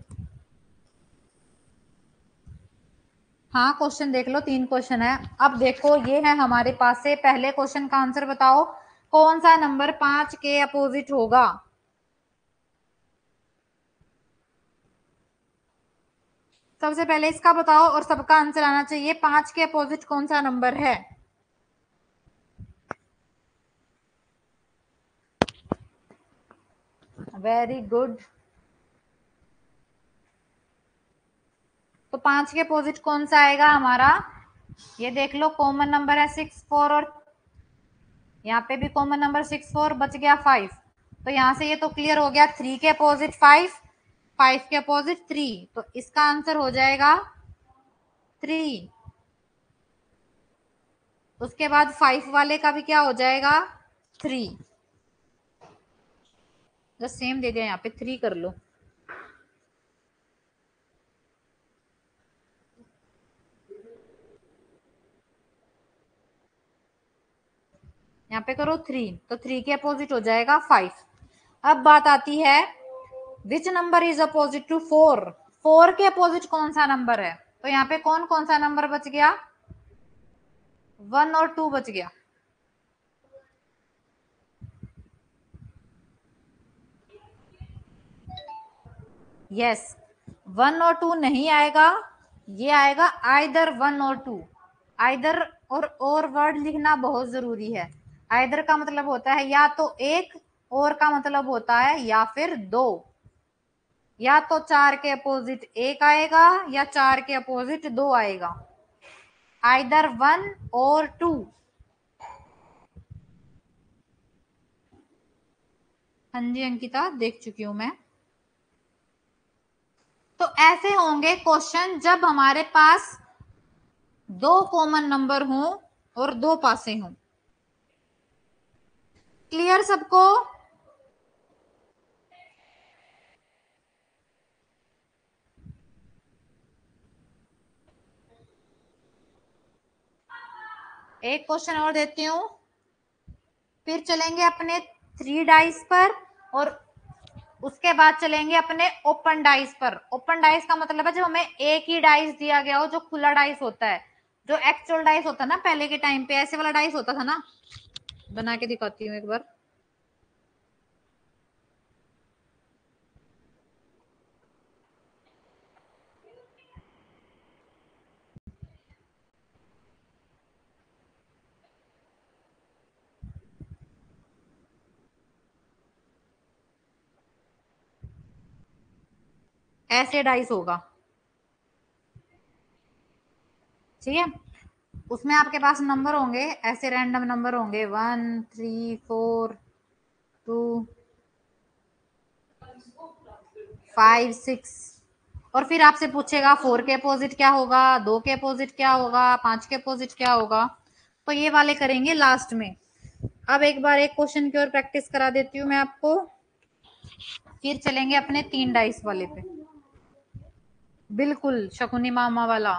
हाँ क्वेश्चन देख लो, 3 क्वेश्चन है। अब देखो ये है हमारे पास से, पहले क्वेश्चन का आंसर बताओ, कौन सा नंबर 5 के अपोजिट होगा? सबसे पहले इसका बताओ और सबका आंसर आना चाहिए, 5 के अपोजिट कौन सा नंबर है? Very good. तो 5 के अपोजिट कौन सा आएगा हमारा? ये देख लो, कॉमन नंबर है 6, 4, और यहाँ पे भी कॉमन नंबर 6, 4, बच गया 5। तो यहाँ से ये तो क्लियर हो गया, 3 के अपोजिट 5, 5 के अपोजिट 3, तो इसका आंसर हो जाएगा 3। उसके बाद 5 वाले का भी क्या हो जाएगा, 3, जो सेम दे दिया यहाँ पे 3 कर लो। यहाँ पे करो 3, तो 3 के अपोजिट हो जाएगा 5। अब बात आती है which number is opposite to 4। 4 के अपोजिट कौन सा नंबर है? तो यहाँ पे कौन कौन सा नंबर बच गया? 1 और 2 बच गया। यस, 1 और 2 नहीं आएगा, ये आएगा आइदर 1 और 2। आइदर और वर्ड लिखना बहुत जरूरी है। आइदर का मतलब होता है या तो एक, और का मतलब होता है या फिर दो। या तो 4 के अपोजिट 1 आएगा या 4 के अपोजिट 2 आएगा। आइदर 1 और 2। हाँ जी अंकिता, देख चुकी हूं मैं। तो ऐसे होंगे क्वेश्चन जब हमारे पास 2 कॉमन नंबर हों और 2 पासे हों। क्लियर सबको? एक क्वेश्चन और देती हूं, फिर चलेंगे अपने 3 डाइस पर, और उसके बाद चलेंगे अपने ओपन डाइस पर। ओपन डाइस का मतलब है जब हमें एक ही डाइस दिया गया हो, जो खुला डाइस होता है, जो एक्चुअल डाइस होता है ना, पहले के टाइम पे ऐसे वाला डाइस होता था ना। बना के दिखाती हूँ एक बार। ऐसे डाइस होगा, ठीक है। उसमें आपके पास नंबर होंगे, ऐसे रैंडम नंबर होंगे 1 3 4 2 5 6। और फिर आपसे पूछेगा 4 के अपोजिट क्या होगा, 2 के अपोजिट क्या होगा, 5 के अपोजिट क्या होगा। तो ये वाले करेंगे लास्ट में। अब एक बार एक क्वेश्चन की और प्रैक्टिस करा देती हूँ मैं आपको, फिर चलेंगे अपने 3 डाइस वाले पे। बिल्कुल शकुनी मामा वाला,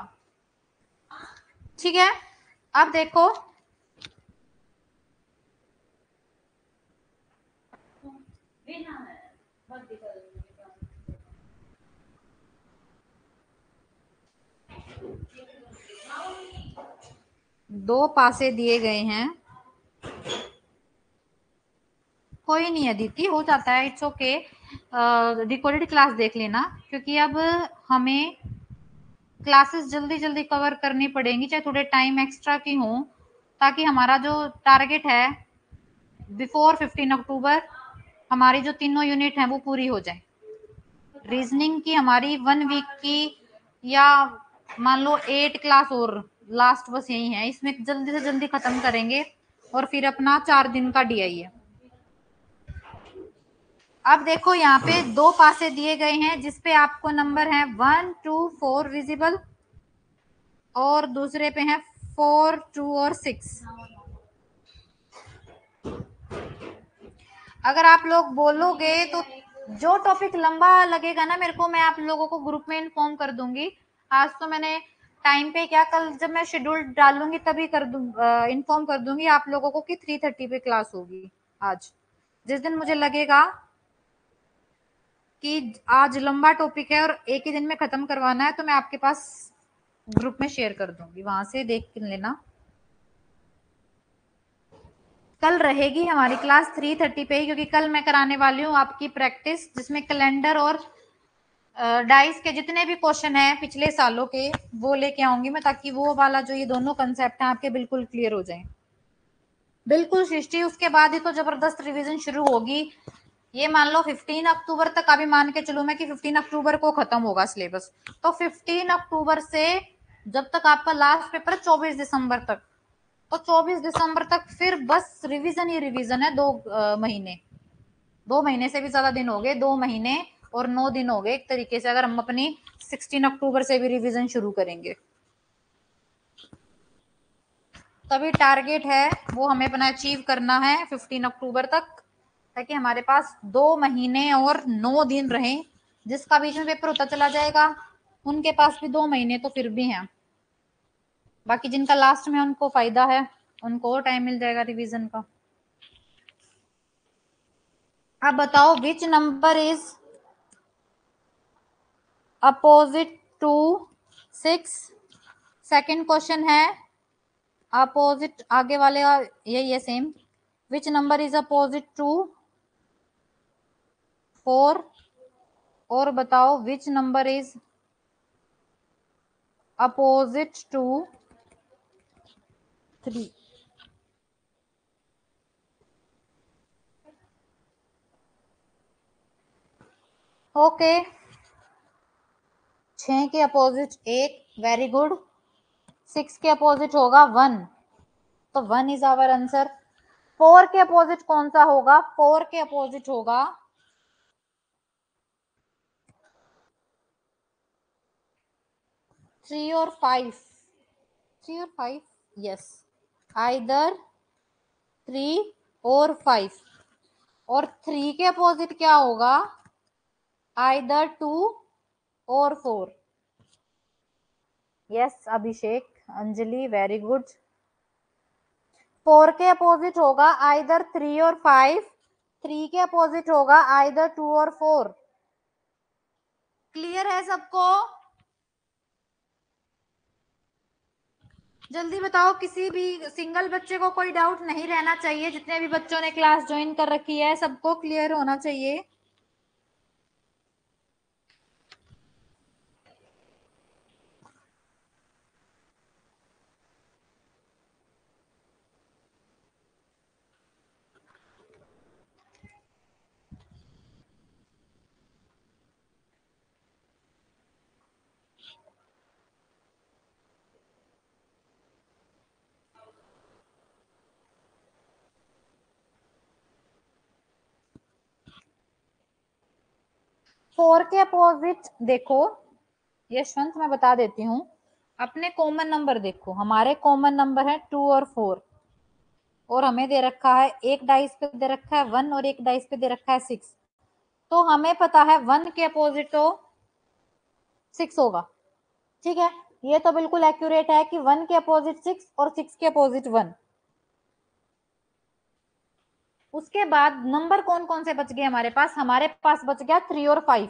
ठीक है। अब देखो, दो पासे दिए गए हैं। कोई नहीं अदिति, हो जाता है, इट्स ओके। रिकॉर्डेड क्लास देख लेना, क्योंकि अब हमें क्लासेस जल्दी जल्दी कवर करनी पड़ेंगी, चाहे थोड़े टाइम एक्स्ट्रा की हो, ताकि हमारा जो टारगेट है बिफोर 15 अक्टूबर हमारी जो तीनों यूनिट हैं वो पूरी हो जाए। रीजनिंग की हमारी 1 वीक की, या मान लो 8 क्लास और लास्ट बस यही है, इसमें जल्दी से जल्दी खत्म करेंगे, और फिर अपना 4 दिन का डीआई है। अब देखो यहाँ पे दो पासे दिए गए हैं, जिसपे आपको नंबर है 1 2 4 विजिबल, और दूसरे पे है 4 2 और 6। अगर आप लोग बोलोगे तो जो टॉपिक लंबा लगेगा ना मेरे को, मैं आप लोगों को ग्रुप में इन्फॉर्म कर दूंगी। आज तो मैंने टाइम पे क्या, कल जब मैं शेड्यूल डालूंगी तभी कर दूं, इन्फॉर्म कर दूंगी आप लोगों को कि 3:30 पे क्लास होगी आज। जिस दिन मुझे लगेगा कि आज लंबा टॉपिक है और एक ही दिन में खत्म करवाना है, तो मैं आपके पास ग्रुप में शेयर कर दूंगी, वहां से देख लेना। कल रहेगी हमारी क्लास 3:30 पे ही, क्योंकि कल मैं कराने वाली हूँ आपकी प्रैक्टिस, जिसमें कैलेंडर और डाइस के जितने भी क्वेश्चन हैं पिछले सालों के वो लेके आऊंगी मैं, ताकि वो वाला जो ये दोनों कंसेप्ट हैं आपके बिल्कुल क्लियर हो जाएं। बिल्कुल सृष्टि, उसके बाद ही तो जबरदस्त रिवीजन शुरू होगी। ये मान लो 15 अक्टूबर तक, अभी मान के चलो मैं कि 15 अक्टूबर को खत्म होगा सिलेबस, तो 15 अक्टूबर से जब तक आपका लास्ट पेपर है 24 दिसंबर तक, तो 24 दिसंबर तक फिर बस रिवीजन ही रिवीजन है। 2 महीने, 2 महीने से भी ज्यादा दिन हो गए, 2 महीने और 9 दिन हो गए एक तरीके से, अगर हम अपनी 16 अक्टूबर से भी रिवीजन शुरू करेंगे। तभी टारगेट है वो हमें अपना अचीव करना है 15 अक्टूबर तक, ताकि हमारे पास 2 महीने और 9 दिन रहे। जिसका बीच में पेपर होता चला जाएगा उनके पास भी 2 महीने तो फिर भी हैं, बाकी जिनका लास्ट में उनको फायदा है, उनको और टाइम मिल जाएगा रिवीजन का। अब बताओ which number is opposite to 6। Second question है अपोजिट, आगे वाले यही है same. Which number is opposite to 4। और बताओ which number is opposite to 3। Okay, 6 के अपोजिट 1, वेरी गुड। 6 के अपोजिट होगा 1, तो 1 इज आवर आंसर। 4 के अपोजिट कौन सा होगा? 4 के अपोजिट होगा 3 और 5। 3 और 5, यस, आइदर 3 और 5। और 3 के अपोजिट क्या होगा? आइदर 2 और 4। यस अभिषेक, अंजलि, वेरी गुड। 4 के अपोजिट होगा आइदर 3 और 5। 3 के अपोजिट होगा आइदर 2 और 4। क्लियर है सबको? जल्दी बताओ, किसी भी सिंगल बच्चे को कोई डाउट नहीं रहना चाहिए। जितने भी बच्चों ने क्लास ज्वाइन कर रखी है सबको क्लियर होना चाहिए। 4 के अपोजिट देखो यशवंत, मैं बता देती हूँ। अपने कॉमन नंबर देखो, हमारे कॉमन नंबर है 2 और 4। और हमें दे रखा है, एक डाइस पे दे रखा है 1 और एक डाइस पे दे रखा है 6। तो हमें पता है 1 के अपोजिट तो 6 होगा। ठीक है, ये तो बिल्कुल एक्यूरेट है कि 1 के अपोजिट 6 और 6 के अपोजिट 1। उसके बाद नंबर कौन कौन से बच गए हमारे पास बच गया 3 और 5।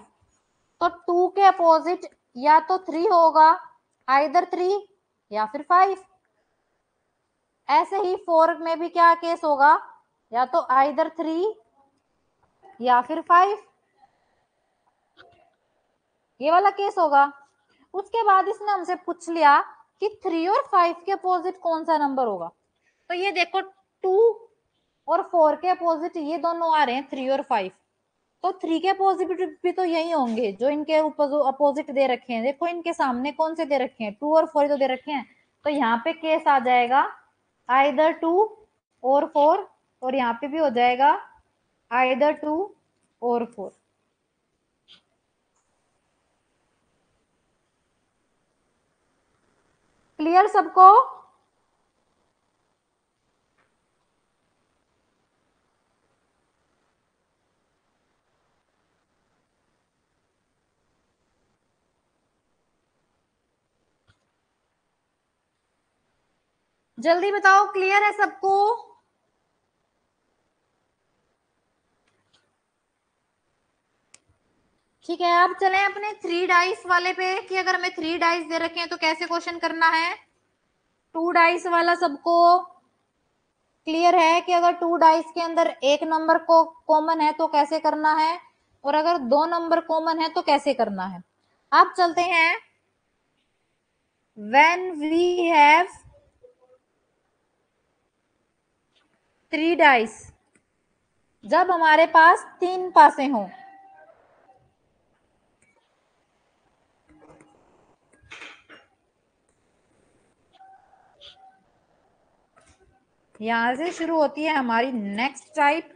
तो 2 के अपोजिट या तो 3 होगा, आइदर 3 या फिर 5। ऐसे ही 4 में भी क्या केस होगा? या तो आइदर 3 या फिर 5, ये वाला केस होगा। उसके बाद इसने हमसे पूछ लिया कि 3 और 5 के अपोजिट कौन सा नंबर होगा। तो ये देखो 2 और 4 के अपोजिट ये दोनों आ रहे हैं 3 और 5। तो 3 के अपोजिट भी तो यही होंगे जो इनके अपोजिट दे रखे हैं। देखो इनके सामने कौन से दे रखे हैं, 2 और 4 तो दे रखे हैं। तो यहाँ पे केस आ जाएगा आइदर 2 और 4, और यहाँ पे भी हो जाएगा आइदर 2 और 4। क्लियर सबको? जल्दी बताओ, क्लियर है सबको? ठीक है, अब चलें अपने 3 डाइस वाले पे कि अगर हमें 3 डाइस दे रखे हैं तो कैसे क्वेश्चन करना है। 2 डाइस वाला सबको क्लियर है कि अगर 2 डाइस के अंदर एक नंबर को कॉमन है तो कैसे करना है, और अगर 2 नंबर कॉमन है तो कैसे करना है। अब चलते हैं, when we have 3 डाइस, जब हमारे पास 3 पासे हों। यहां से शुरू होती है हमारी नेक्स्ट टाइप।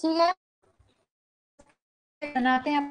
ठीक है, बनाते हैं।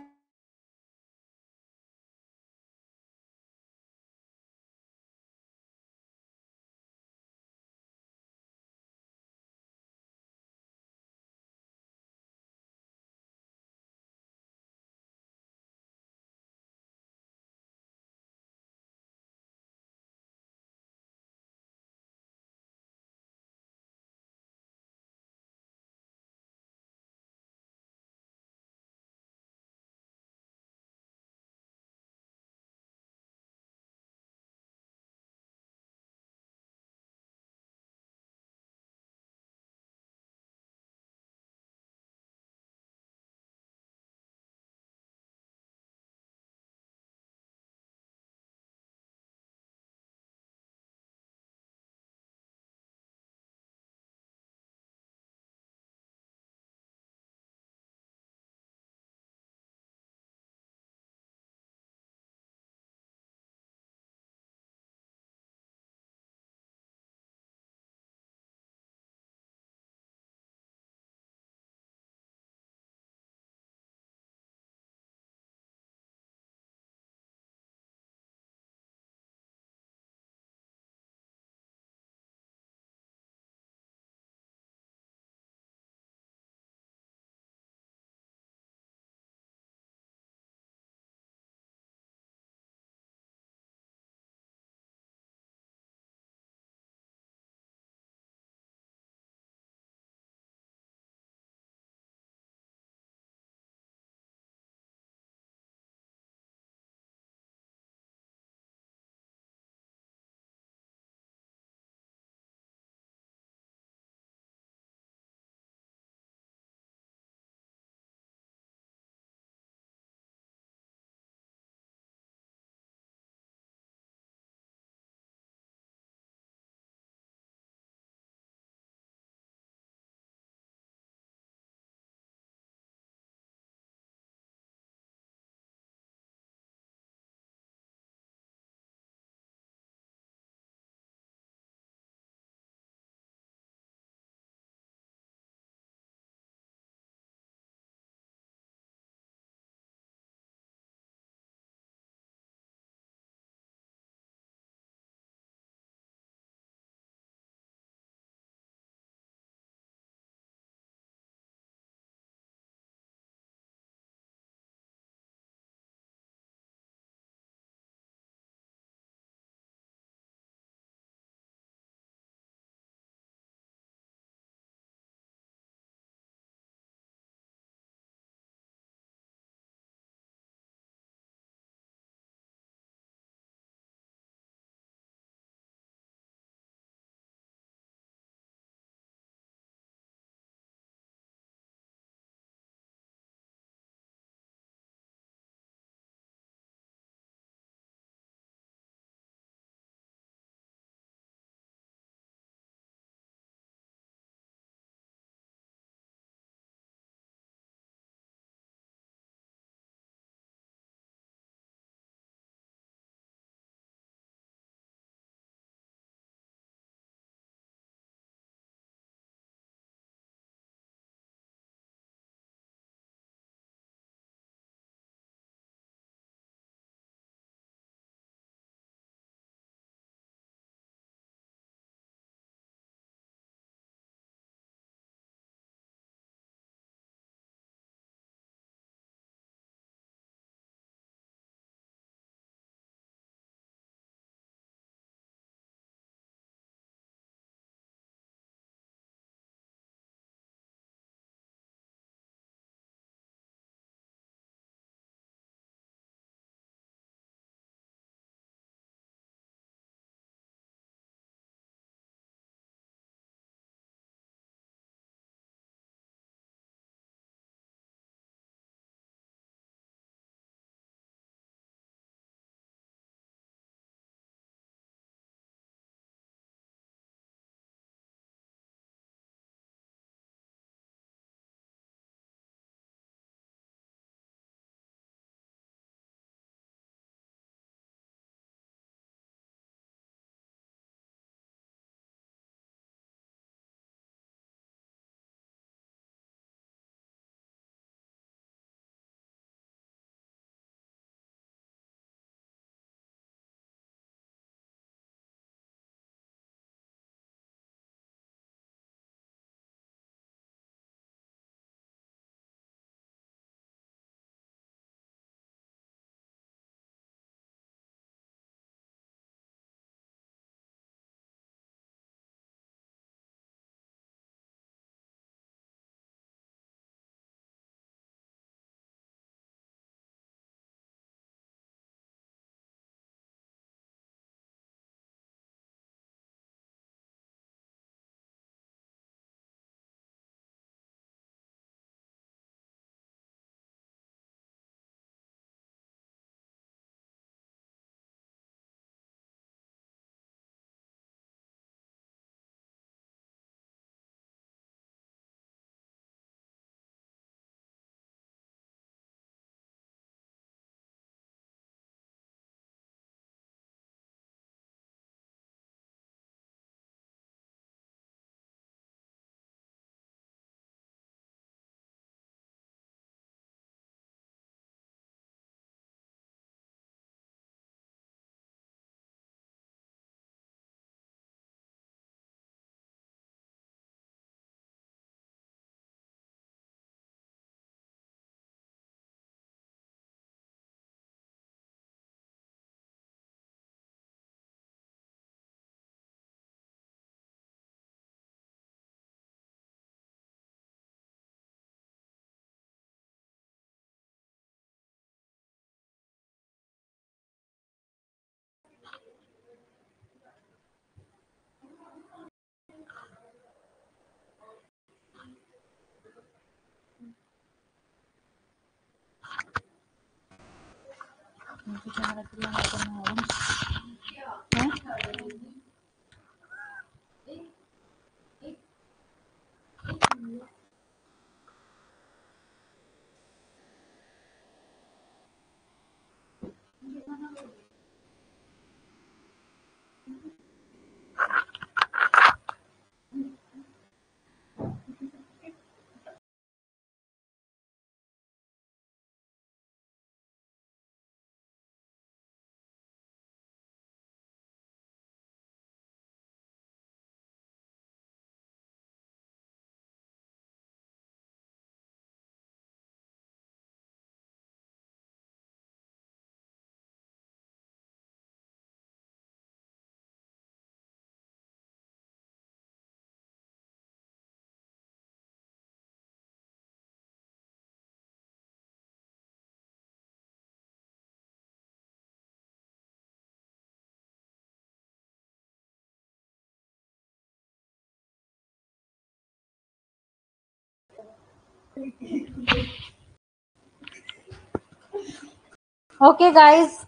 Okay, guys.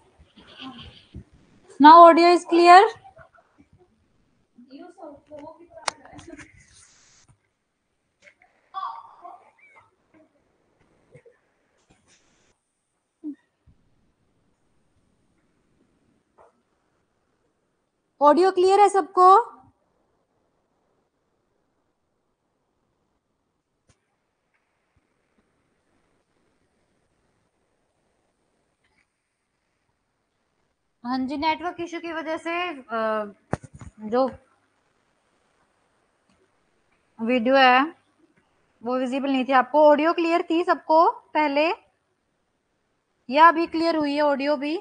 Now audio is clear. Audio clear है सबको? हाँ जी, नेटवर्क इशू की वजह से जो वीडियो है वो विजिबल नहीं थी। आपको ऑडियो क्लियर थी सबको पहले, या अभी क्लियर हुई है ऑडियो भी?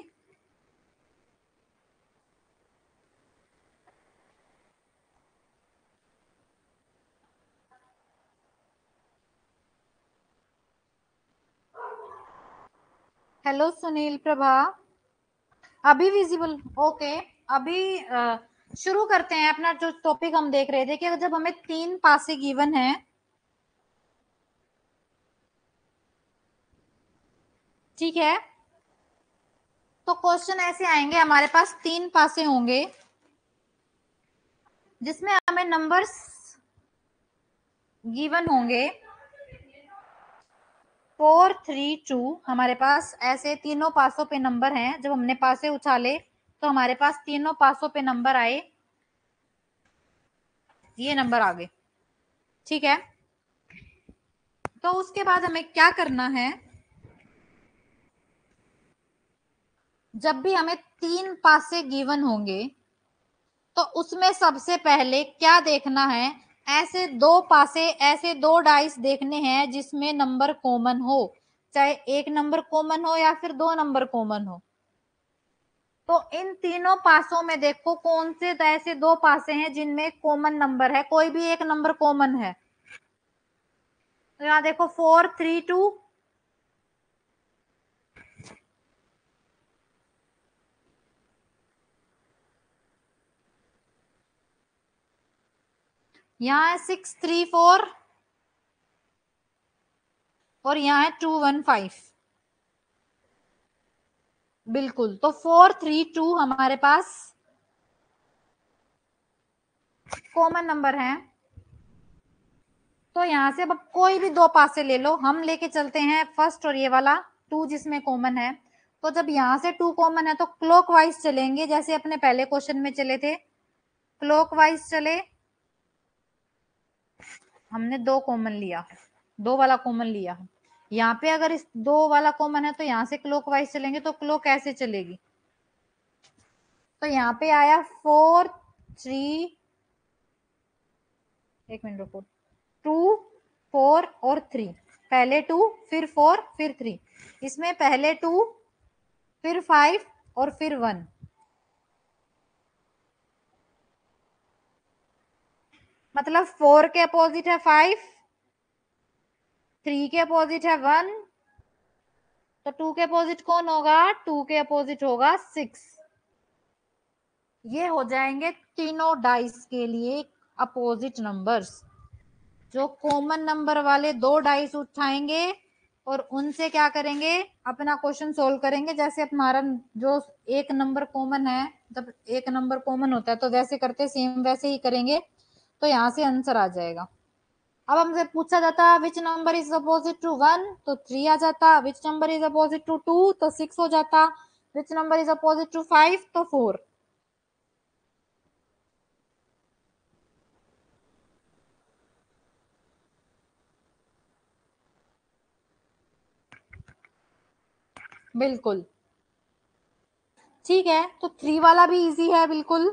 हेलो सुनील, प्रभा, अभी विजिबल? ओके। अभी शुरू करते हैं अपना जो टॉपिक हम देख रहे थे कि जब हमें 3 पासे गिवन है, ठीक है, तो क्वेश्चन ऐसे आएंगे, हमारे पास 3 पासे होंगे जिसमें हमें नंबर्स गिवन होंगे 4, 3, 2। हमारे पास ऐसे तीनों पासों पे नंबर हैं। जब हमने पासे उछाले तो हमारे पास तीनों पासों पे नंबर आए, ये नंबर आ गए, ठीक है। तो उसके बाद हमें क्या करना है, जब भी हमें 3 पासे गिवन होंगे तो उसमें सबसे पहले क्या देखना है, ऐसे 2 पासे, ऐसे 2 डाइस देखने हैं जिसमें नंबर कॉमन हो, चाहे 1 नंबर कॉमन हो या फिर 2 नंबर कॉमन हो। तो इन तीनों पासों में देखो कौन से ऐसे 2 पासे हैं जिनमें कॉमन नंबर है, कोई भी एक नंबर कॉमन है। तो यहाँ देखो 4, 3, 2, यहाँ है 6, 3, 4 और यहाँ है 2, 1, 5। बिल्कुल, तो 4, 3, 2 हमारे पास कॉमन नंबर है। तो यहाँ से अब कोई भी 2 पासे ले लो, हम लेके चलते हैं फर्स्ट और ये वाला 2 जिसमें कॉमन है। तो जब यहाँ से 2 कॉमन है तो क्लॉकवाइज चलेंगे, जैसे अपने पहले क्वेश्चन में चले थे, क्लॉकवाइज चले। हमने 2 कॉमन लिया, 2 वाला कॉमन लिया। यहाँ पे अगर इस 2 वाला कॉमन है तो यहाँ से क्लॉकवाइज चलेंगे, तो क्लॉक कैसे चलेगी? तो यहाँ पे आया 4, 3, एक मिनट रुको, 2, 4 और 3। पहले 2 फिर 4 फिर 3, इसमें पहले 2 फिर 5 और फिर 1। मतलब 4 के अपोजिट है 5, 3 के अपोजिट है 1, तो 2 के अपोजिट कौन होगा? 2 के अपोजिट होगा 6। ये हो जाएंगे तीनों डाइस के लिए अपोजिट नंबर्स। जो कॉमन नंबर वाले 2 डाइस उठाएंगे और उनसे क्या करेंगे, अपना क्वेश्चन सोल्व करेंगे। जैसे हमारा जो एक नंबर कॉमन है, जब एक नंबर कॉमन होता है तो वैसे करते सेम वैसे ही करेंगे, तो यहाँ से आंसर आ जाएगा। अब हमसे पूछा जाता which number is opposite to 1, तो 3 आ जाता। Which number is opposite to 2, तो 6 हो जाता। Which number is opposite to 5, तो 4। बिल्कुल ठीक है, तो 3 वाला भी इजी है बिल्कुल।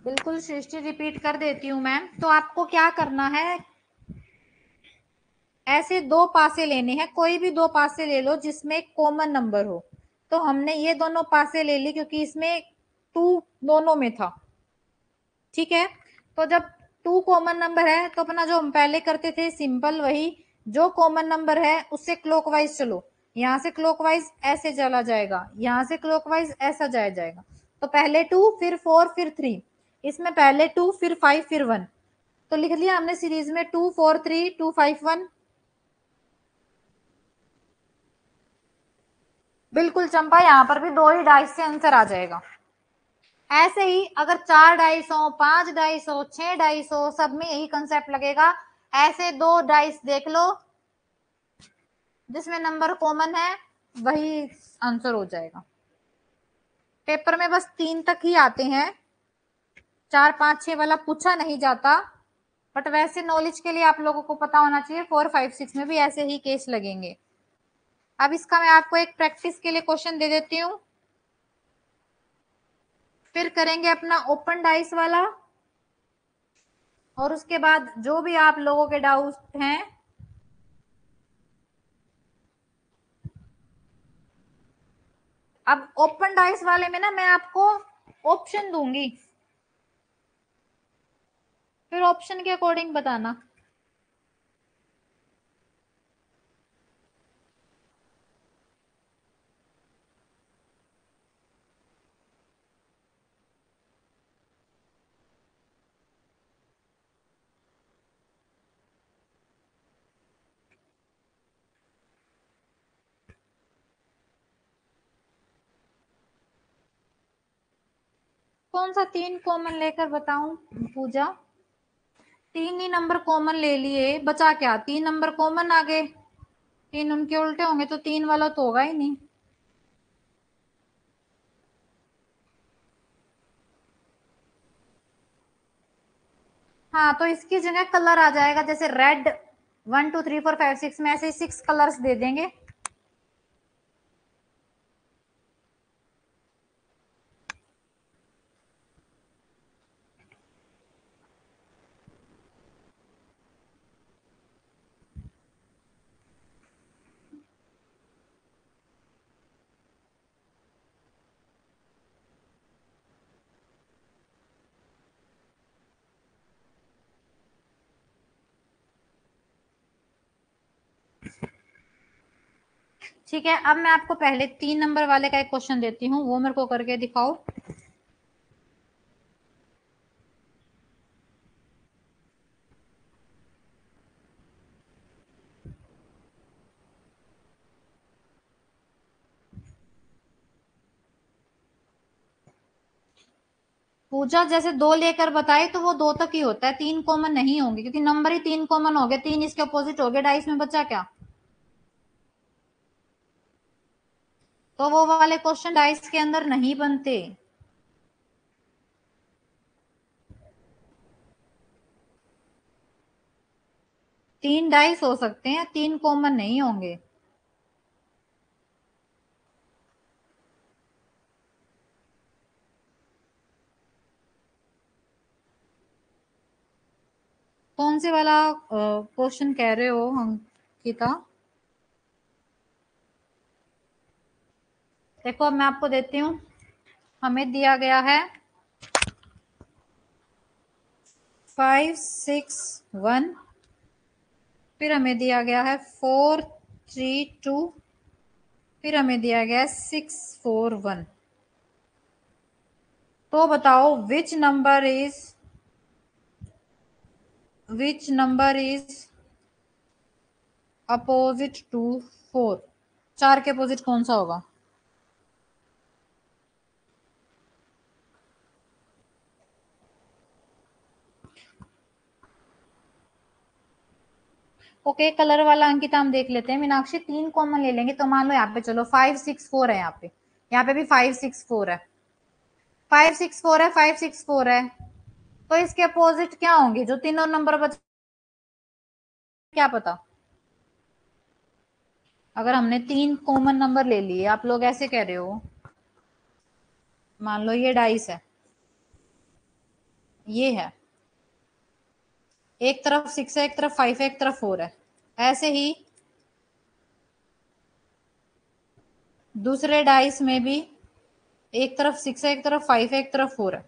बिल्कुल सृष्टि, रिपीट कर देती हूँ मैम। तो आपको क्या करना है, ऐसे दो पासे लेने हैं, कोई भी दो पासे ले लो जिसमें एक कॉमन नंबर हो। तो हमने ये दोनों पासे ले ली क्योंकि इसमें 2 दोनों में था। ठीक है, तो जब 2 कॉमन नंबर है तो अपना जो हम पहले करते थे सिंपल, वही जो कॉमन नंबर है उससे क्लॉकवाइज चलो। यहाँ से क्लॉकवाइज ऐसे चला जाएगा, यहाँ से क्लॉकवाइज ऐसा जाया जाएगा। तो पहले 2 फिर 4 फिर 3, इसमें पहले 2 फिर 5 फिर 1। तो लिख लिया हमने सीरीज में 2 4 3 2 5 1। बिल्कुल चंपा, यहाँ पर भी दो ही डाइस से आंसर आ जाएगा। ऐसे ही अगर 4 डाइस हो, 5 डाइस हो, 6 डाइस हो, सब में यही कंसेप्ट लगेगा। ऐसे दो डाइस देख लो जिसमें नंबर कॉमन है, वही आंसर हो जाएगा। पेपर में बस 3 तक ही आते हैं, 4 5 6 वाला पूछा नहीं जाता। बट वैसे नॉलेज के लिए आप लोगों को पता होना चाहिए 4 5 6 में भी ऐसे ही केस लगेंगे। अब इसका मैं आपको एक प्रैक्टिस के लिए क्वेश्चन दे देती हूँ, फिर करेंगे अपना ओपन डाइस वाला, और उसके बाद जो भी आप लोगों के डाउट हैं अब ओपन डाइस वाले में ना मैं आपको ऑप्शन दूंगी, फिर ऑप्शन के अकॉर्डिंग बताना। कौन सा 3 कॉमन लेकर बताऊं पूजा? 3 ही नंबर कॉमन ले लिए, बचा क्या? 3 नंबर कॉमन आ गए, 3 उनके उल्टे होंगे तो 3 वाला तो होगा ही नहीं। हाँ, तो इसकी जगह कलर आ जाएगा, जैसे रेड 1 2 3 4 5 6 में ऐसे 6 कलर्स दे देंगे। ठीक है, अब मैं आपको पहले 3 नंबर वाले का एक क्वेश्चन देती हूँ, वो मेरे को करके दिखाओ। पूजा जैसे 2 लेकर बताए तो वो 2 तक ही होता है, 3 कॉमन नहीं होंगे क्योंकि नंबर ही 3 कॉमन हो गए, 3 इसके अपोजिट हो गए, डाइस में बचा क्या? तो वो वाले क्वेश्चन डाइस के अंदर नहीं बनते। 3 डाइस हो सकते हैं, 3 कॉमन नहीं होंगे। कौन से वाला क्वेश्चन कह रहे हो अंकिता? देखो अब मैं आपको देती हूँ, हमें दिया गया है 5 6 1, फिर हमें दिया गया है 4 3 2, फिर हमें दिया गया 641। तो बताओ which number is opposite to 4। 4 के अपोजिट कौन सा होगा? ओके, कलर वाला अंकिता हम देख लेते हैं। मीनाक्षी 3 कॉमन ले लेंगे तो मान लो यहाँ पे चलो 564 है, यहाँ पे भी 564 है, 564 है, 564 है। तो इसके अपोजिट क्या होंगे जो तीनों नंबर बच, क्या पता। अगर हमने 3 कॉमन नंबर ले लिए, आप लोग ऐसे कह रहे हो, मान लो ये डाइस है, ये है, एक तरफ 6 है, एक तरफ 5 है, एक तरफ 4 है। ऐसे ही दूसरे डाइस में भी एक तरफ 6 है, एक तरफ 5 है, एक तरफ 4 है।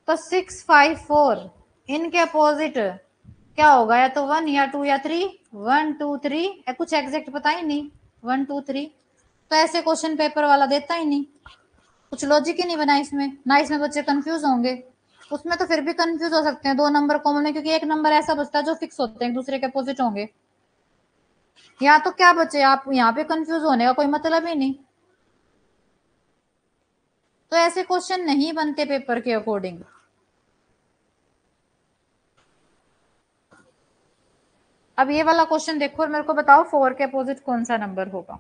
तो 654 इनके अपोजिट क्या होगा? या तो 1 या 2 या 3। 1 2 3, कुछ एग्जैक्ट पता ही नहीं। 1 2 3, तो ऐसे क्वेश्चन पेपर वाला देता ही नहीं। कुछ लॉजिक ही नहीं बना इसमें, ना इसमें बच्चे कंफ्यूज होंगे। उसमें तो फिर भी कंफ्यूज हो सकते हैं 2 नंबर कॉमन में, क्योंकि एक नंबर ऐसा बचता है जो फिक्स होते हैं, एक दूसरे के अपोजिट होंगे। यहाँ तो क्या बचे, आप यहाँ पे कंफ्यूज होने का कोई मतलब ही नहीं। तो ऐसे क्वेश्चन नहीं बनते पेपर के अकॉर्डिंग। अब ये वाला क्वेश्चन देखो और मेरे को बताओ 4 के अपोजिट कौन सा नंबर होगा?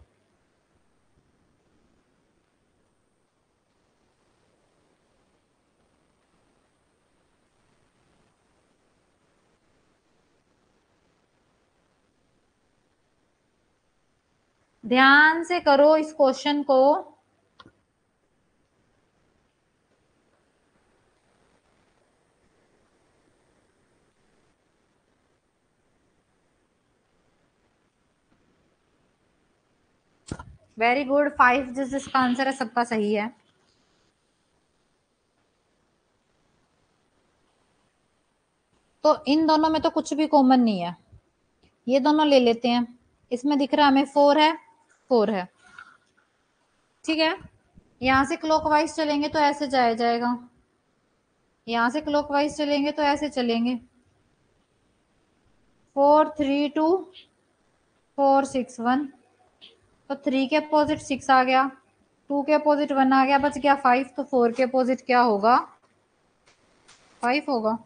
ध्यान से करो इस क्वेश्चन को। वेरी गुड, 5 जिसका आंसर है सबका सही है। तो इन दोनों में तो कुछ भी कॉमन नहीं है, ये दोनों ले लेते हैं। इसमें दिख रहा है हमें 4 है, 4 है, ठीक है। यहां से क्लॉकवाइज चलेंगे तो ऐसे जाया जाएगा, यहां से क्लॉकवाइज चलेंगे तो ऐसे चलेंगे। 4 3 2 4 6 1। तो 3 के अपोजिट 6 आ गया, 2 के अपोजिट 1 आ गया, बच गया 5। तो 4 के अपोजिट क्या होगा? 5 होगा।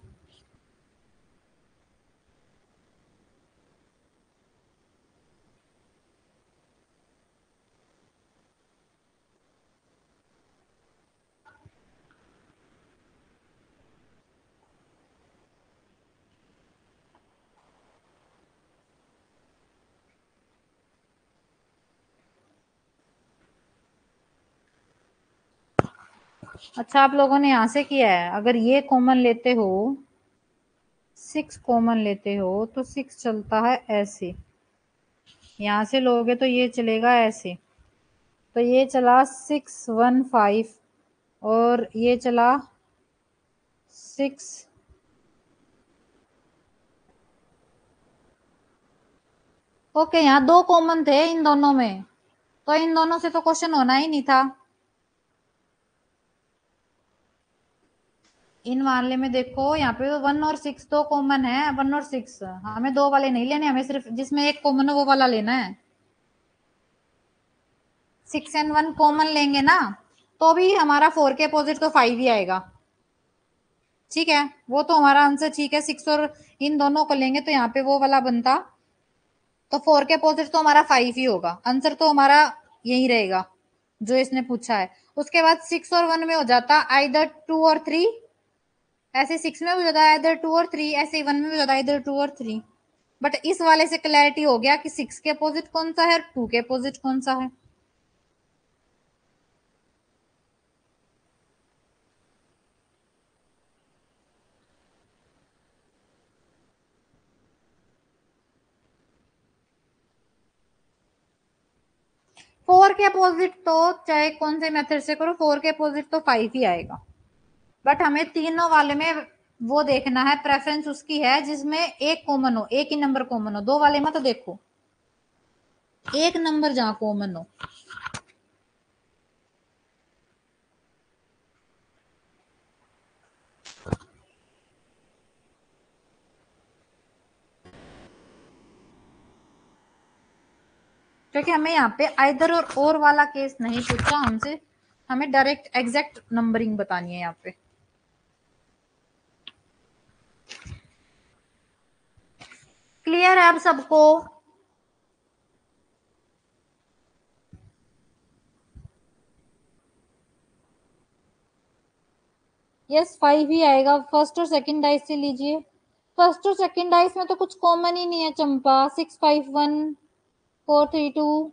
अच्छा, आप लोगों ने यहां से किया है। अगर ये कॉमन लेते हो, 6 कॉमन लेते हो तो 6 चलता है ऐसे, यहां से लोगे तो ये चलेगा ऐसे। तो ये चला 615 और ये चला 6। ओके, यहाँ 2 कॉमन थे इन दोनों में, तो इन दोनों से तो क्वेश्चन होना ही नहीं था। इन वाले में देखो, यहाँ पे 1 और 6 दो कॉमन है, 1 और 6। हमें 2 वाले नहीं लेने, हमें सिर्फ जिसमें एक कॉमन है वो वाला लेना है। 6 एंड 1 कॉमन लेंगे ना, तो भी हमारा 4 के अपोजिट तो 5 ही आएगा, ठीक है। वो तो हमारा आंसर ठीक है। 6 और इन दोनों को लेंगे तो यहाँ पे वो वाला बनता, तो 4 के अपोजिट तो हमारा 5 ही होगा। आंसर तो हमारा यही रहेगा जो इसने पूछा है। उसके बाद 6 और 1 में हो जाता आइदर 2 और 3, ऐसे 6 में भी हो जाता है आइदर 2 और 3, ऐसे 1 में भी हो जाता है आइदर 2 और 3। बट इस वाले से क्लैरिटी हो गया कि 6 के अपोजिट कौन सा है और 2 के अपोजिट कौन सा है। 4 के अपोजिट तो चाहे कौन से मेथड से करो, 4 के अपोजिट तो 5 ही आएगा। बट हमें तीनों वाले में वो देखना है, प्रेफरेंस उसकी है जिसमें एक कॉमन हो, एक ही नंबर कॉमन हो। 2 वाले में तो देखो एक नंबर जहां कॉमन हो। क्योंकि हमें यहाँ पे आइदर और वाला केस नहीं पूछा हमसे, हमें डायरेक्ट एग्जैक्ट नंबरिंग बतानी है यहाँ पे। क्लियर है अब सबको? यस 5 ही आएगा। फर्स्ट और सेकंड डाइस से लीजिए। फर्स्ट और सेकंड डाइस में तो कुछ कॉमन ही नहीं है चंपा। 651 432।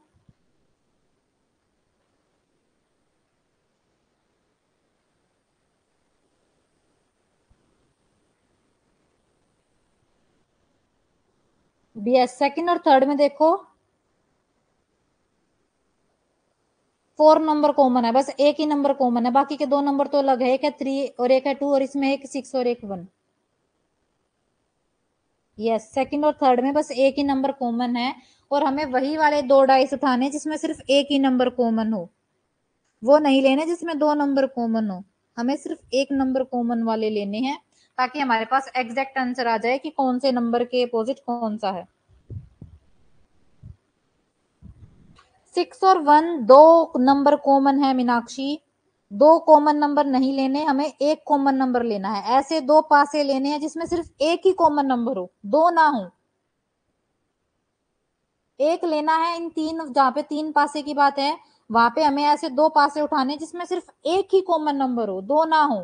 यस सेकंड और थर्ड में देखो 4 नंबर कॉमन है, बस एक ही नंबर कॉमन है, बाकी के दो नंबर तो अलग है। एक है 3 और एक है 2 और इसमें एक 6 और एक 1। यस सेकंड और थर्ड में बस एक ही नंबर कॉमन है, और हमें वही वाले दो डाइस उठाने जिसमें सिर्फ एक ही नंबर कॉमन हो। वो नहीं लेने जिसमें दो नंबर कॉमन हो, हमें सिर्फ एक नंबर कॉमन वाले लेने हैं, ताकि हमारे पास एग्जैक्ट आंसर आ जाए कि कौन से नंबर के अपोजिट कौन सा है। 6 और 1 दो नंबर कॉमन है मीनाक्षी। दो कॉमन नंबर नहीं लेने, हमें एक कॉमन नंबर लेना है। ऐसे दो पासे लेने हैं जिसमें सिर्फ एक ही कॉमन नंबर हो, दो ना हो। एक लेना है इन तीन, जहां पे तीन पासे की बात है वहां पे हमें ऐसे दो पासे उठाने जिसमें सिर्फ एक ही कॉमन नंबर हो, दो ना हो।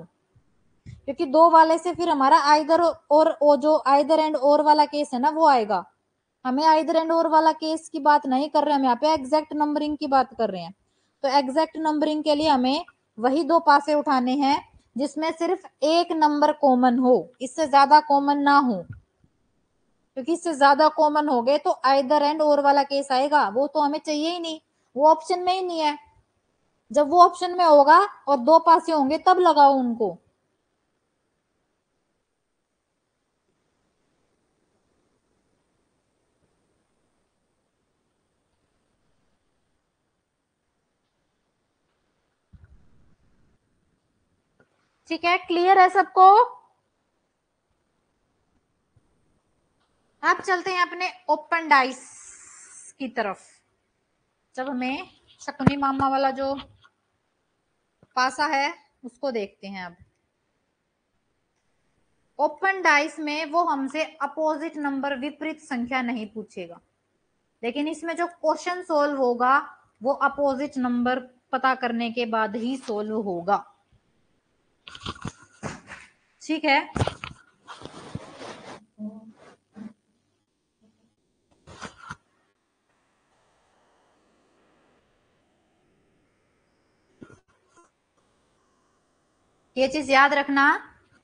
क्योंकि दो वाले से फिर हमारा आइदर और वो जो आइदर एंड और वाला केस है ना वो आएगा। हमें आइदर एंड और वाला केस की बात नहीं कर रहे, हम यहाँ पे एग्जैक्ट नंबरिंग की बात कर रहे हैं। तो एग्जैक्ट नंबरिंग के लिए हमें वही दो पासे उठाने हैं जिसमें सिर्फ एक नंबर कॉमन हो, इससे ज्यादा कॉमन ना हो। क्योंकि इससे ज्यादा कॉमन हो गए तो आइदर एंड और वाला केस आएगा, वो तो हमें चाहिए ही नहीं, वो ऑप्शन में ही नहीं है। जब वो ऑप्शन में होगा और दो पासे होंगे तब लगाओ उनको। ठीक है, क्लियर है सबको? अब चलते हैं अपने ओपन डाइस की तरफ। जब हमें शकुनी मामा वाला जो पासा है उसको देखते हैं। अब ओपन डाइस में वो हमसे अपोजिट नंबर विपरीत संख्या नहीं पूछेगा, लेकिन इसमें जो क्वेश्चन सोल्व होगा वो अपोजिट नंबर पता करने के बाद ही सोल्व होगा। ठीक है, ये चीज याद रखना।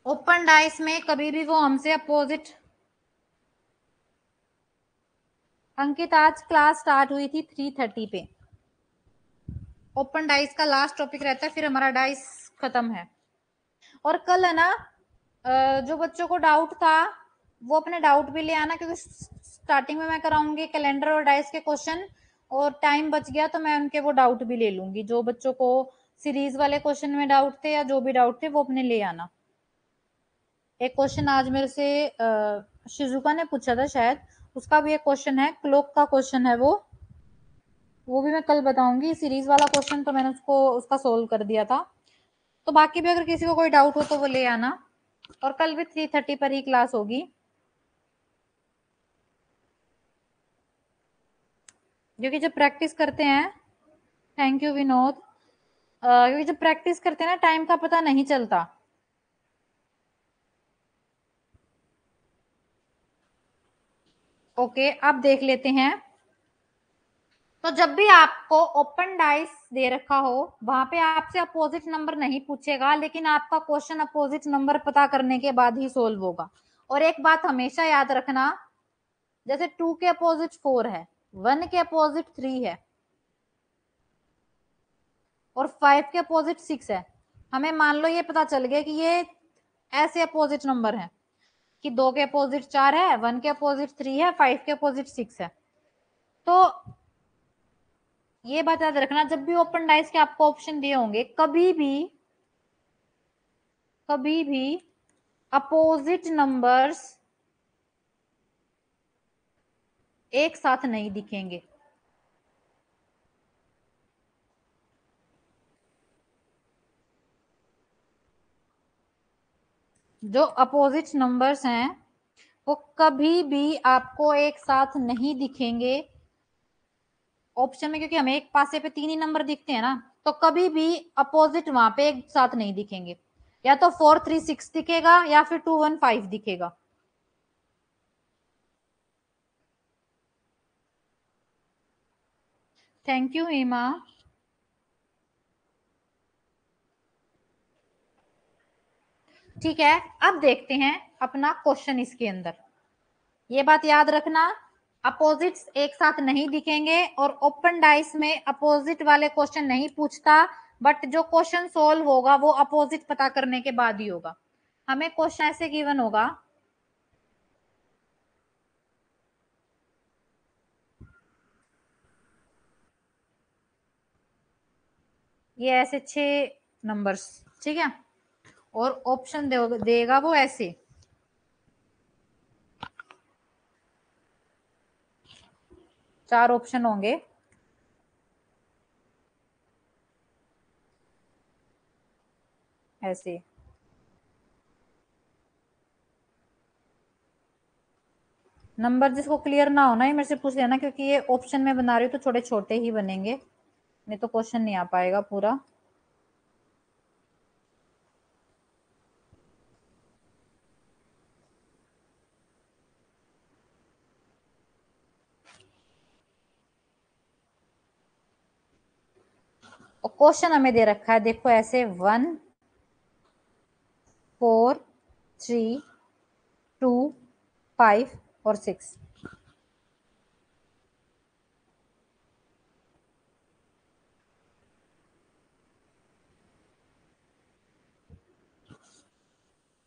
ओपन डाइस में कभी भी वो हमसे अपोजिट। अंकित आज क्लास स्टार्ट हुई थी 3:30 पे। ओपन डाइस का लास्ट टॉपिक रहता है, फिर हमारा डाइस खत्म है। और कल है ना, जो बच्चों को डाउट था वो अपने डाउट भी ले आना, क्योंकि स्टार्टिंग में मैं कराऊंगी कैलेंडर और डाइस के क्वेश्चन, और टाइम बच गया तो मैं उनके वो डाउट भी ले लूंगी। जो बच्चों को सीरीज वाले क्वेश्चन में डाउट थे या जो भी डाउट थे वो अपने ले आना। एक क्वेश्चन आज मेरे से शिजुका ने पूछा था शायद, उसका भी एक क्वेश्चन है, क्लॉक का क्वेश्चन है वो भी मैं कल बताऊंगी। सीरीज वाला क्वेश्चन तो मैंने उसको उसका सोल्व कर दिया था। तो बाकी भी अगर किसी को कोई डाउट हो तो वो ले आना। और कल भी 3:30 पर ही क्लास होगी। क्योंकि जब प्रैक्टिस करते हैं, थैंक यू विनोद, क्योंकि जब प्रैक्टिस करते हैं ना टाइम का पता नहीं चलता। ओके, अब देख लेते हैं। तो जब भी आपको ओपन डाइस दे रखा हो वहां पे आपसे अपोजिट नंबर नहीं पूछेगा, लेकिन आपका क्वेश्चन अपोजिट नंबर पता करने के बाद ही सोल्व होगा। और एक बात हमेशा याद रखना, जैसे 2 के अपोजिट 4 है, 1 के अपोजिट 3 है, और 5 के अपोजिट 6 है। हमें मान लो ये पता चल गया कि ये ऐसे अपोजिट नंबर है कि 2 के अपोजिट 4 है, 1 के अपोजिट 3 है, 5 के अपोजिट 6 है। तो ये बात याद रखना, जब भी ओपन डाइस के आपको ऑप्शन दिए होंगे, कभी भी अपोजिट नंबर्स एक साथ नहीं दिखेंगे। जो अपोजिट नंबर्स हैं वो कभी भी आपको एक साथ नहीं दिखेंगे ऑप्शन में, क्योंकि हमें एक पासे पे तीन ही नंबर दिखते हैं ना, तो कभी भी अपोजिट वहां पे एक साथ नहीं दिखेंगे। या तो 436 दिखेगा या फिर 215 दिखेगा। Thank you Hema. ठीक है, अब देखते हैं अपना क्वेश्चन इसके अंदर। ये बात याद रखना, अपोजिट्स एक साथ नहीं दिखेंगे और ओपन डाइस में अपोजिट वाले क्वेश्चन नहीं पूछता, बट जो क्वेश्चन सोल्व होगा वो अपोजिट पता करने के बाद ही होगा। हमें क्वेश्चन ऐसे गिवन होगा, ये ऐसे 6 नंबर्स, ठीक है, और ऑप्शन देगा वो ऐसे, चार ऑप्शन होंगे, ऐसे। नंबर जिसको क्लियर ना होना, ये मेरे से पूछ लेना, क्योंकि ये ऑप्शन में बना रही हूँ तो थोड़े छोटे ही बनेंगे, नहीं तो क्वेश्चन नहीं आ पाएगा पूरा। और क्वेश्चन हमें दे रखा है, देखो ऐसे 1 4 3 2 5 और 6।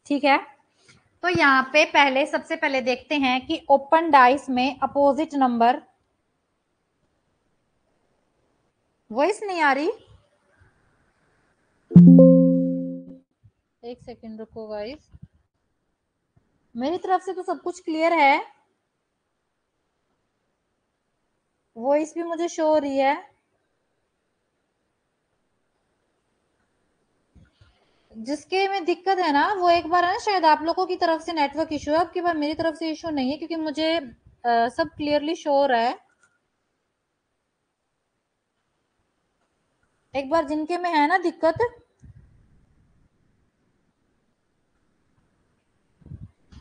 ठीक है, तो यहाँ पे पहले सबसे पहले देखते हैं कि ओपन डाइस में अपोजिट नंबर, वॉइस नहीं आ रही, एक सेकंड रुको गाइस, मेरी तरफ से तो सब कुछ क्लियर है, वॉइस भी मुझे शो हो रही है। जिसके में दिक्कत है ना, वो एक बार है ना, शायद आप लोगों की तरफ से नेटवर्क इशू है, आपकी बार मेरी तरफ से इशू नहीं है, क्योंकि मुझे सब क्लियरली शो हो रहा है। एक बार जिनके में है ना दिक्कत,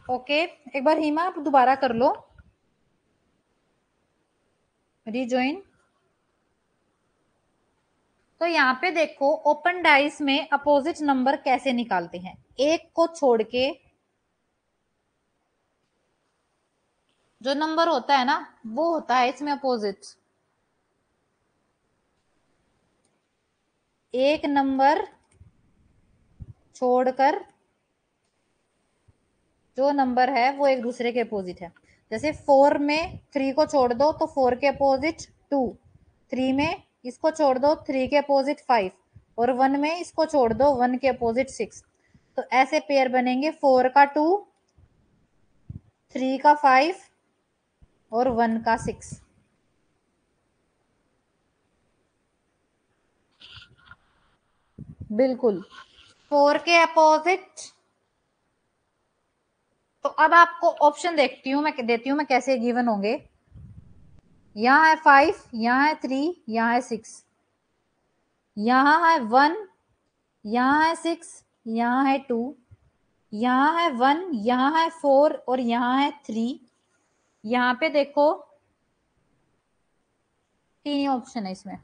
ओके, एक बार हिमा आप दोबारा कर लो, रिज्वाइन। तो यहाँ पे देखो ओपन डाइस में अपोजिट नंबर कैसे निकालते हैं, एक को छोड़ के जो नंबर होता है ना वो होता है इसमें अपोजिट। एक नंबर छोड़कर जो नंबर है वो एक दूसरे के अपोजिट है। जैसे 4 में 3 को छोड़ दो तो 4 के अपोजिट 2, 3 में इसको छोड़ दो 3 के अपोजिट 5, और 1 में इसको छोड़ दो 1 के अपोजिट 6। तो ऐसे पेयर बनेंगे 4 का 2, 3 का 5 और 1 का 6। बिल्कुल, 4 के अपोजिट। तो अब आपको ऑप्शन देखती हूँ, मैं देती हूँ मैं कैसे गिवन होंगे। यहाँ है 5, यहाँ है 3, यहाँ है 6, यहाँ है 1, यहाँ है 6, यहाँ है 2, यहाँ है 1, यहाँ है 4 और यहाँ है 3। यहाँ पे देखो तीन ही ऑप्शन है इसमें।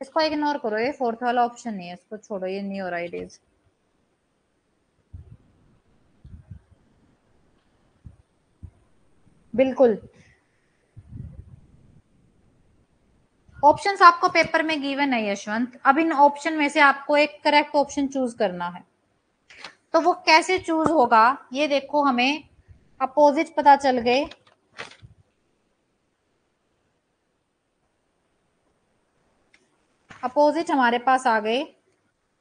इसको इग्नोर करो, ये फोर्थ वाला ऑप्शन नहीं है, इसको छोड़ो, ये नहीं हो रहा इरेज। बिल्कुल। ऑप्शंस आपको पेपर में गिवन है यशवंत, अब इन ऑप्शन में से आपको एक करेक्ट ऑप्शन चूज करना है। तो वो कैसे चूज होगा, ये देखो, हमें अपोजिट पता चल गए। अपोजिट हमारे पास आ गए,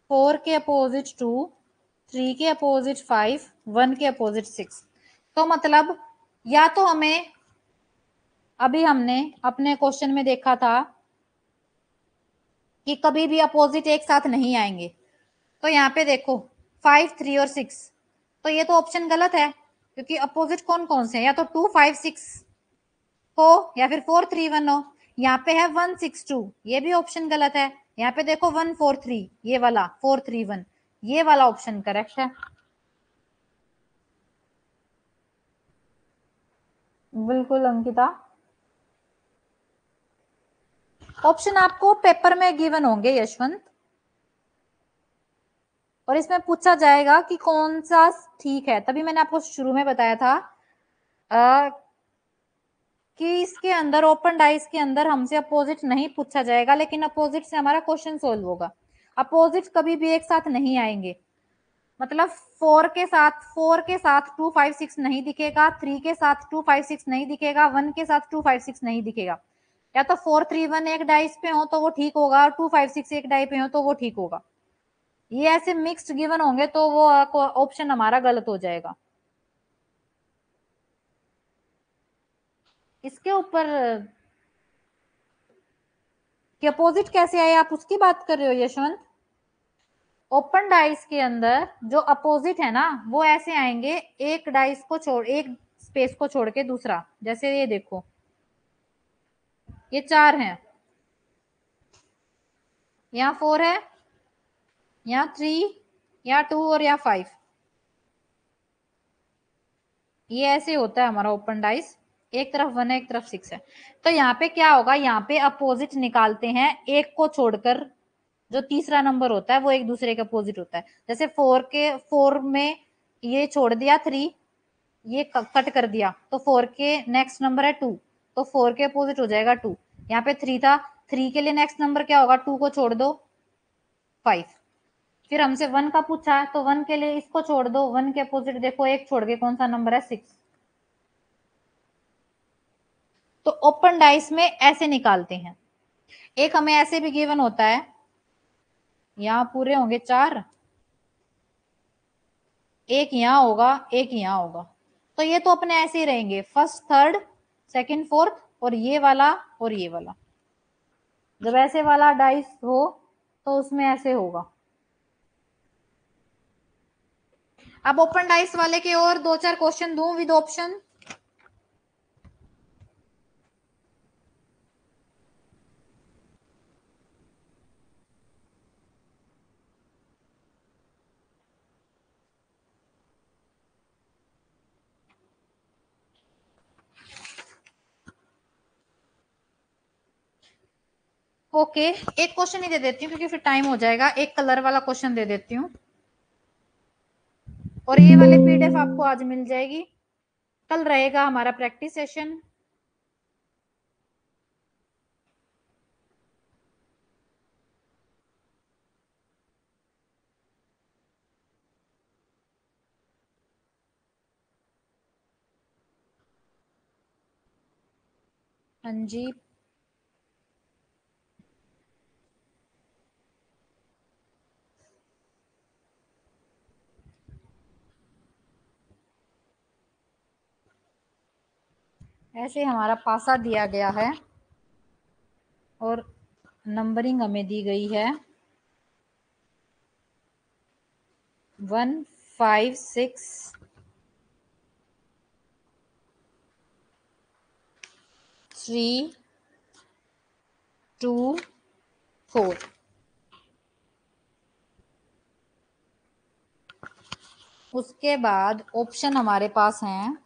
4 के अपोजिट 2, 3 के अपोजिट 5, 1 के अपोजिट 6। तो मतलब या तो हमें, अभी हमने अपने क्वेश्चन में देखा था कि कभी भी अपोजिट एक साथ नहीं आएंगे। तो यहाँ पे देखो 5, 3 और 6, तो ये तो ऑप्शन गलत है, क्योंकि अपोजिट कौन कौन से हैं, या तो 2, 5, 6 हो, या फिर 4, 3, 1 हो। यहाँ पे है 1, 6, 2, ये भी ऑप्शन गलत है। यहाँ पे देखो 1, 4, 3, ये वाला 4, 3, 1, ये वाला ऑप्शन करेक्ट है। बिल्कुल अंकिता, ऑप्शन आपको पेपर में गिवन होंगे यशवंत, और इसमें पूछा जाएगा कि कौन सा ठीक है। तभी मैंने आपको शुरू में बताया था कि इसके अंदर, ओपन डाइस के अंदर हमसे अपोजिट नहीं पूछा जाएगा, लेकिन अपोजिट से हमारा क्वेश्चन सोल्व होगा। अपोजिट कभी भी एक साथ नहीं आएंगे, मतलब 4 के साथ 2, 5, 6 नहीं दिखेगा, 3 के साथ 2, 5, 6 नहीं दिखेगा, 1 के साथ 2, 5, 6 नहीं दिखेगा। या तो 4, 3, 1 एक डाइस पे हो तो वो ठीक होगा, और 2, 5, 6 एक डाई पे हो तो वो ठीक होगा। ये ऐसे मिक्स्ड गिवन होंगे तो वो ऑप्शन हमारा गलत हो जाएगा। इसके ऊपर कि अपोजिट कैसे आए, आप उसकी बात कर रहे हो यशवंत? ओपन डाइस के अंदर जो अपोजिट है ना, वो ऐसे आएंगे, एक डाइस को छोड़, एक स्पेस को छोड़ के दूसरा। जैसे ये देखो, ये 4 हैं, यहाँ 4 है, यहाँ 3, यहाँ 2 और यहाँ 5। ये ऐसे होता है हमारा ओपन डाइस, एक तरफ 1 है, एक तरफ 6 है। तो यहाँ पे क्या होगा, यहाँ पे अपोजिट निकालते हैं एक को छोड़कर, जो तीसरा नंबर होता है वो एक दूसरे के अपोजिट होता है। जैसे 4 में ये छोड़ दिया 3, ये कट कर दिया, तो 4 के नेक्स्ट नंबर है 2, तो 4 के अपोजिट हो जाएगा 2। यहाँ पे 3 था, 3 के लिए नेक्स्ट नंबर क्या होगा, 2 को छोड़ दो 5। फिर हमसे 1 का पूछा है, तो 1 के लिए इसको छोड़ दो, 1 के अपोजिट देखो, एक छोड़ के कौन सा नंबर है, 6। तो ओपन डाइस में ऐसे निकालते हैं। एक हमें ऐसे भी गिवन होता है, यहाँ पूरे होंगे 4, एक यहाँ होगा, एक यहाँ होगा। तो ये तो अपने ऐसे ही रहेंगे, फर्स्ट, थर्ड, सेकंड, फोर्थ, और ये वाला और ये वाला। जब ऐसे वाला डाइस हो तो उसमें ऐसे होगा। अब ओपन डाइस वाले के और 2-4 क्वेश्चन दूं विद ऑप्शन। ओके, एक क्वेश्चन ही दे देती हूँ क्योंकि फिर टाइम हो जाएगा। एक कलर वाला क्वेश्चन दे देती हूँ, और ये वाले पीडीएफ आपको आज मिल जाएगी। कल रहेगा हमारा प्रैक्टिस सेशन। हाँ जी, ऐसे हमारा पासा दिया गया है और नंबरिंग हमें दी गई है 1, 5, 6, 3, 2, 4। उसके बाद ऑप्शन हमारे पास हैं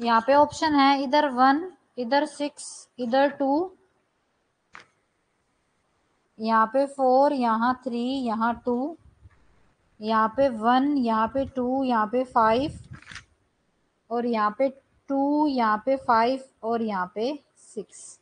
यहाँ पे ऑप्शन है इधर 1, इधर 6, इधर 2, यहाँ पे 4, यहाँ 3, यहाँ 2, यहाँ पे 1, यहाँ पे 2, यहाँ पे 5, और यहाँ पे 2, यहाँ पे 5, और यहाँ पे 6।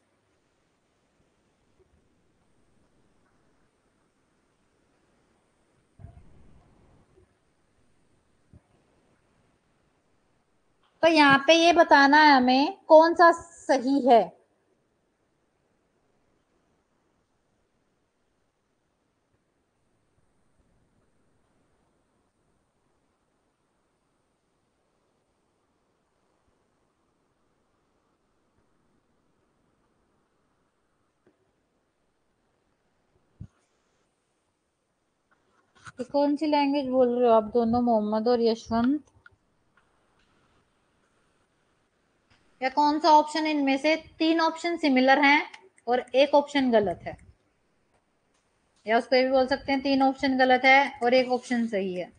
तो यहाँ पे ये बताना है हमें कौन सा सही है। तो कौन सी लैंग्वेज बोल रहे हो आप दोनों, मोहम्मद और यशवंत? या कौन सा ऑप्शन इनमें से 3 ऑप्शन सिमिलर हैं और एक ऑप्शन गलत है? या उसको ये भी बोल सकते हैं 3 ऑप्शन गलत है और एक ऑप्शन सही है।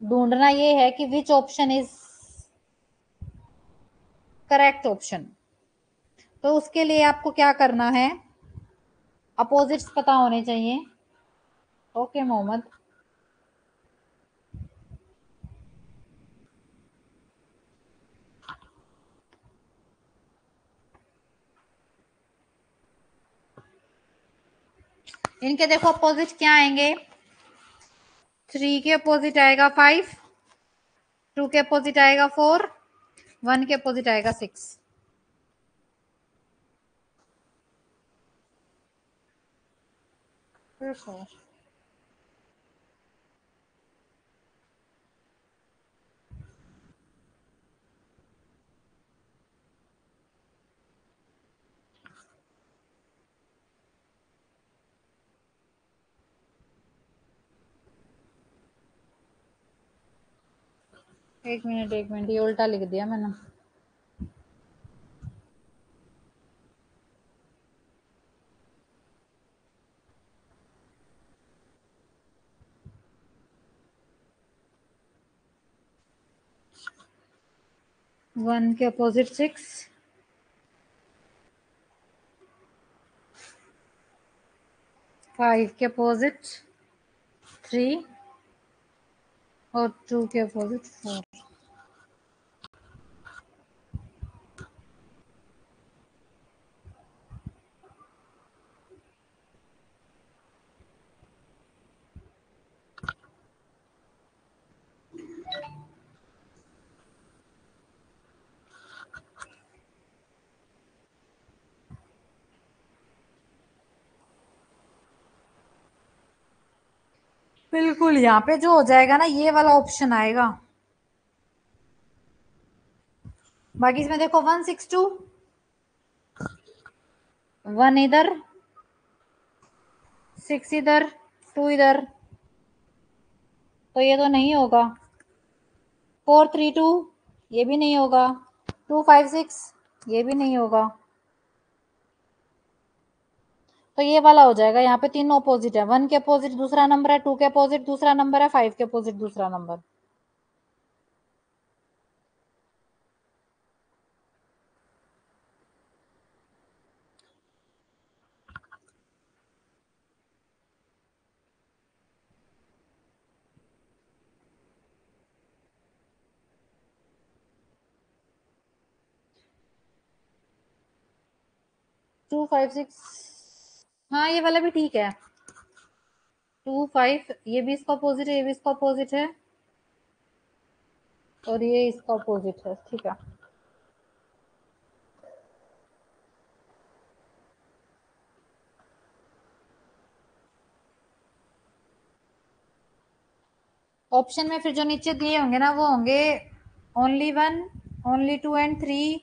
ढूंढना ये है कि which option is correct option. तो उसके लिए आपको क्या करना है, अपोजिट्स पता होने चाहिए। ओके मोहम्मद। इनके देखो अपोजिट क्या आएंगे। 3 के अपोजिट आएगा 5, 2 के अपोजिट आएगा 4, 1 के अपोजिट आएगा 6। एक मिनट, ये उल्टा लिख दिया मैंने। वन के अपोजिट 6, 5 के अपोजिट 3, और 2 के अपोजिट 4। बिल्कुल, यहाँ पे जो हो जाएगा ना, ये वाला ऑप्शन आएगा। बाकी इसमें देखो 1, 6, 2, 1 इधर, 6 इधर, 2 इधर, तो ये तो नहीं होगा। 4, 3, 2, ये भी नहीं होगा। 2, 5, 6, ये भी नहीं होगा। तो ये वाला हो जाएगा। यहाँ पे तीनों अपोजिट है। 1 के अपोजिट दूसरा नंबर है, 2 के अपोजिट दूसरा नंबर है, 5 के अपोजिट दूसरा नंबर। 2, 5, 6, हाँ ये वाला भी ठीक है। 2, 5, ये भी इसका अपोजिट है, ये भी इसका अपोजिट है, और ये इसका अपोजिट है। ठीक है। ऑप्शन में फिर जो नीचे दिए होंगे ना वो होंगे ओनली 1, ओनली 2 एंड 3,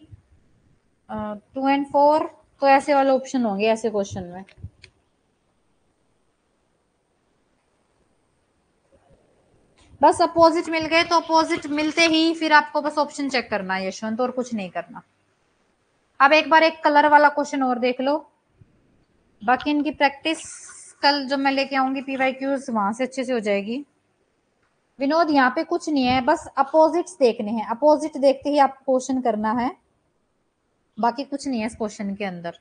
2 एंड 4, तो ऐसे वाले ऑप्शन होंगे ऐसे क्वेश्चन में। बस अपोजिट मिल गए तो अपोजिट मिलते ही फिर आपको बस ऑप्शन चेक करना है यशवंत, और कुछ नहीं करना। अब एक बार एक कलर वाला क्वेश्चन और देख लो, बाकी इनकी प्रैक्टिस कल जब मैं लेके आऊंगी पीवाईक्यूज वहां से अच्छे से हो जाएगी। विनोद यहाँ पे कुछ नहीं है, बस अपोजिट्स देखने हैं, अपोजिट देखते ही आपको क्वेश्चन करना है, बाकी कुछ नहीं है इस क्वेश्चन के अंदर।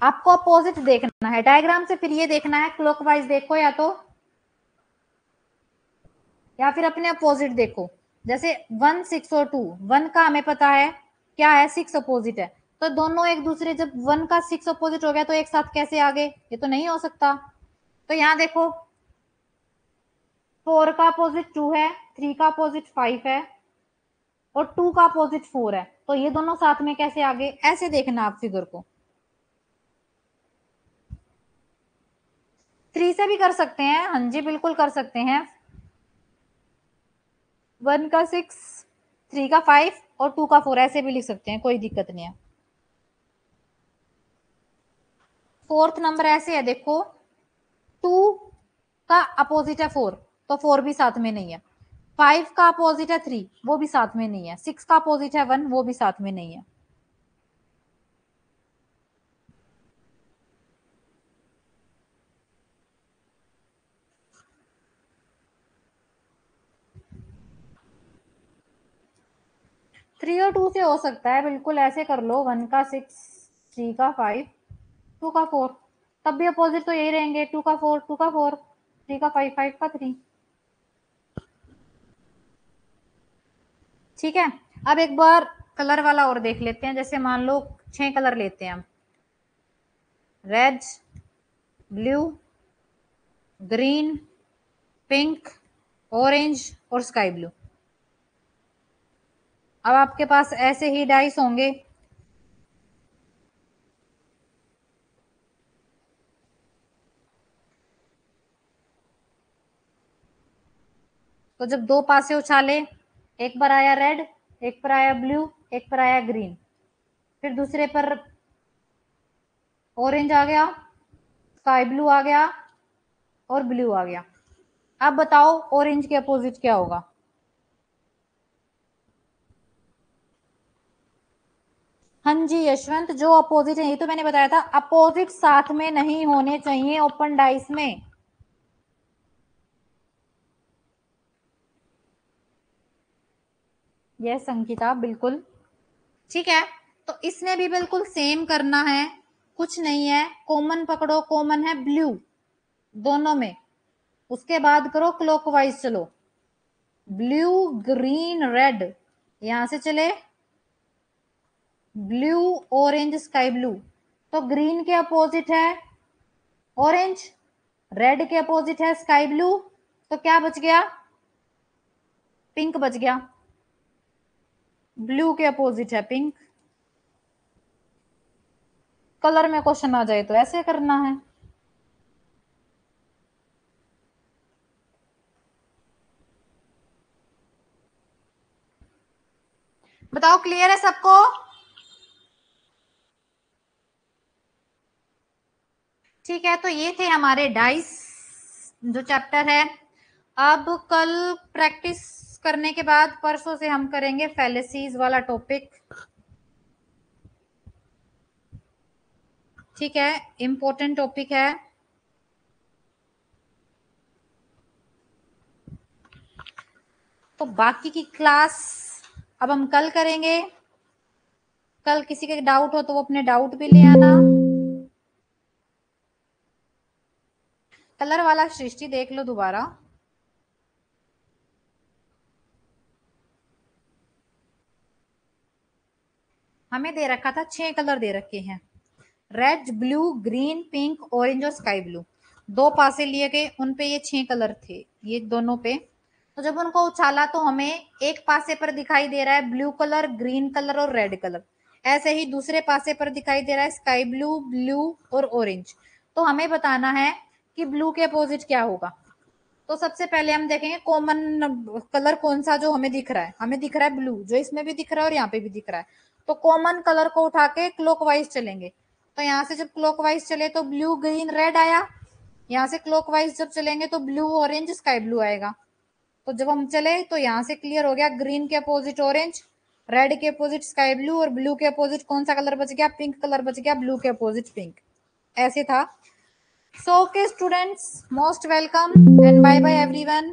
आपको अपोजिट देखना है डायग्राम से, फिर ये देखना है क्लॉकवाइज देखो या फिर अपने अपोजिट देखो। जैसे 1, 6 और 2, 1 का हमें पता है क्या है, 6 अपोजिट है, तो दोनों एक दूसरे, जब 1 का 6 अपोजिट हो गया तो एक साथ कैसे आ गए, ये तो नहीं हो सकता। तो यहाँ देखो 4 का अपोजिट 2 है, 3 का अपोजिट 5 है और 2 का अपोजिट 4 है, तो ये दोनों साथ में कैसे आ गए, ऐसे देखना आप फिगर को। 3 से भी कर सकते हैं, हाँ जी बिल्कुल कर सकते हैं। 1 का 6, 3 का 5 और 2 का 4 ऐसे भी लिख सकते हैं, कोई दिक्कत नहीं है। फोर्थ नंबर ऐसे है देखो, 2 का अपोजिट है 4, तो 4 भी साथ में नहीं है। 5 का अपोजिट है 3, वो भी साथ में नहीं है। 6 का अपोजिट है 1, वो भी साथ में नहीं है। थ्री और 2 से हो सकता है, बिल्कुल ऐसे कर लो, 1 का 6, 3 का 5, 2 का 4, तब भी अपोजिट तो यही रहेंगे, 2 का 4, 2 का 4, 3 का 5, 5 का 3। ठीक है, अब एक बार कलर वाला और देख लेते हैं। जैसे मान लो 6 कलर लेते हैं हम, red, blue, green, pink, orange और स्काई ब्लू। अब आपके पास ऐसे ही डाइस होंगे, तो जब दो पासे उछाले, एक पर आया रेड, एक पर आया ब्लू, एक पर आया ग्रीन, फिर दूसरे पर ऑरेंज आ गया, स्काई ब्लू आ गया और ब्लू आ गया। अब बताओ ऑरेंज के अपोजिट क्या होगा। हाँ जी यशवंत, जो अपोजिट है, ये तो मैंने बताया था, अपोजिट साथ में नहीं होने चाहिए ओपन डाइस में। यस अंकिता बिल्कुल ठीक है। तो इसमें भी बिल्कुल सेम करना है, कुछ नहीं है, कॉमन पकड़ो, कॉमन है ब्लू दोनों में, उसके बाद करो क्लॉकवाइज चलो, ब्लू, ग्रीन, रेड, यहां से चले ब्लू, ऑरेंज, स्काई ब्लू, तो ग्रीन के अपोजिट है ऑरेंज, रेड के अपोजिट है स्काई ब्लू, तो क्या बच गया, पिंक बच गया। ब्लू के अपोजिट है पिंक। कलर में क्वेश्चन आ जाए तो ऐसे करना है। बताओ क्लियर है सबको। ठीक है, तो ये थे हमारे डाइस जो चैप्टर है। अब कल प्रैक्टिस करने के बाद परसों से हम करेंगे फैलेसीज वाला टॉपिक। ठीक है, इंपॉर्टेंट टॉपिक है। तो बाकी की क्लास अब हम कल करेंगे। कल किसी के डाउट हो तो वो अपने डाउट भी ले आना। कलर वाला सृष्टि देख लो दोबारा। हमें दे रखा था 6 कलर दे रखे हैं, red, blue, green, pink, orange और स्काई ब्लू। दो पासे लिए गए, उन पे ये 6 कलर थे, ये दोनों पे। तो जब उनको उछाला तो हमें एक पासे पर दिखाई दे रहा है ब्लू कलर, ग्रीन कलर और रेड कलर। ऐसे ही दूसरे पासे पर दिखाई दे रहा है स्काई ब्लू, ब्लू और ऑरेंज। तो हमें बताना है कि ब्लू के अपोजिट क्या होगा। तो सबसे पहले हम देखेंगे कॉमन कलर कौन सा जो हमें दिख रहा है। हमें दिख रहा है ब्लू, जो इसमें भी दिख रहा है और यहाँ पे भी दिख रहा है। तो कॉमन कलर को उठा के क्लॉकवाइज चलेंगे। तो यहाँ से जब क्लॉकवाइज चले तो ब्लू ग्रीन रेड आया। यहाँ से क्लॉकवाइज जब चलेंगे तो ब्लू ऑरेंज स्काई ब्लू आएगा। तो जब हम चले तो यहाँ से क्लियर हो गया, ग्रीन के अपोजिट ऑरेंज, रेड के अपोजिट स्काई ब्लू, और ब्लू के अपोजिट कौन सा कलर बच गया, पिंक कलर बच गया, ब्लू के अपोजिट पिंक। ऐसे था। So okay students, most welcome and bye bye everyone.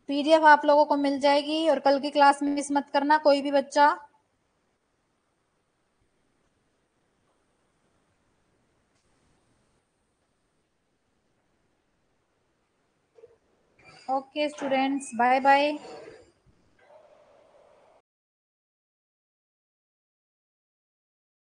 PDF आप लोगों को मिल जाएगी और कल की क्लास में मिस मत करना कोई भी बच्चा। Okay students, bye bye.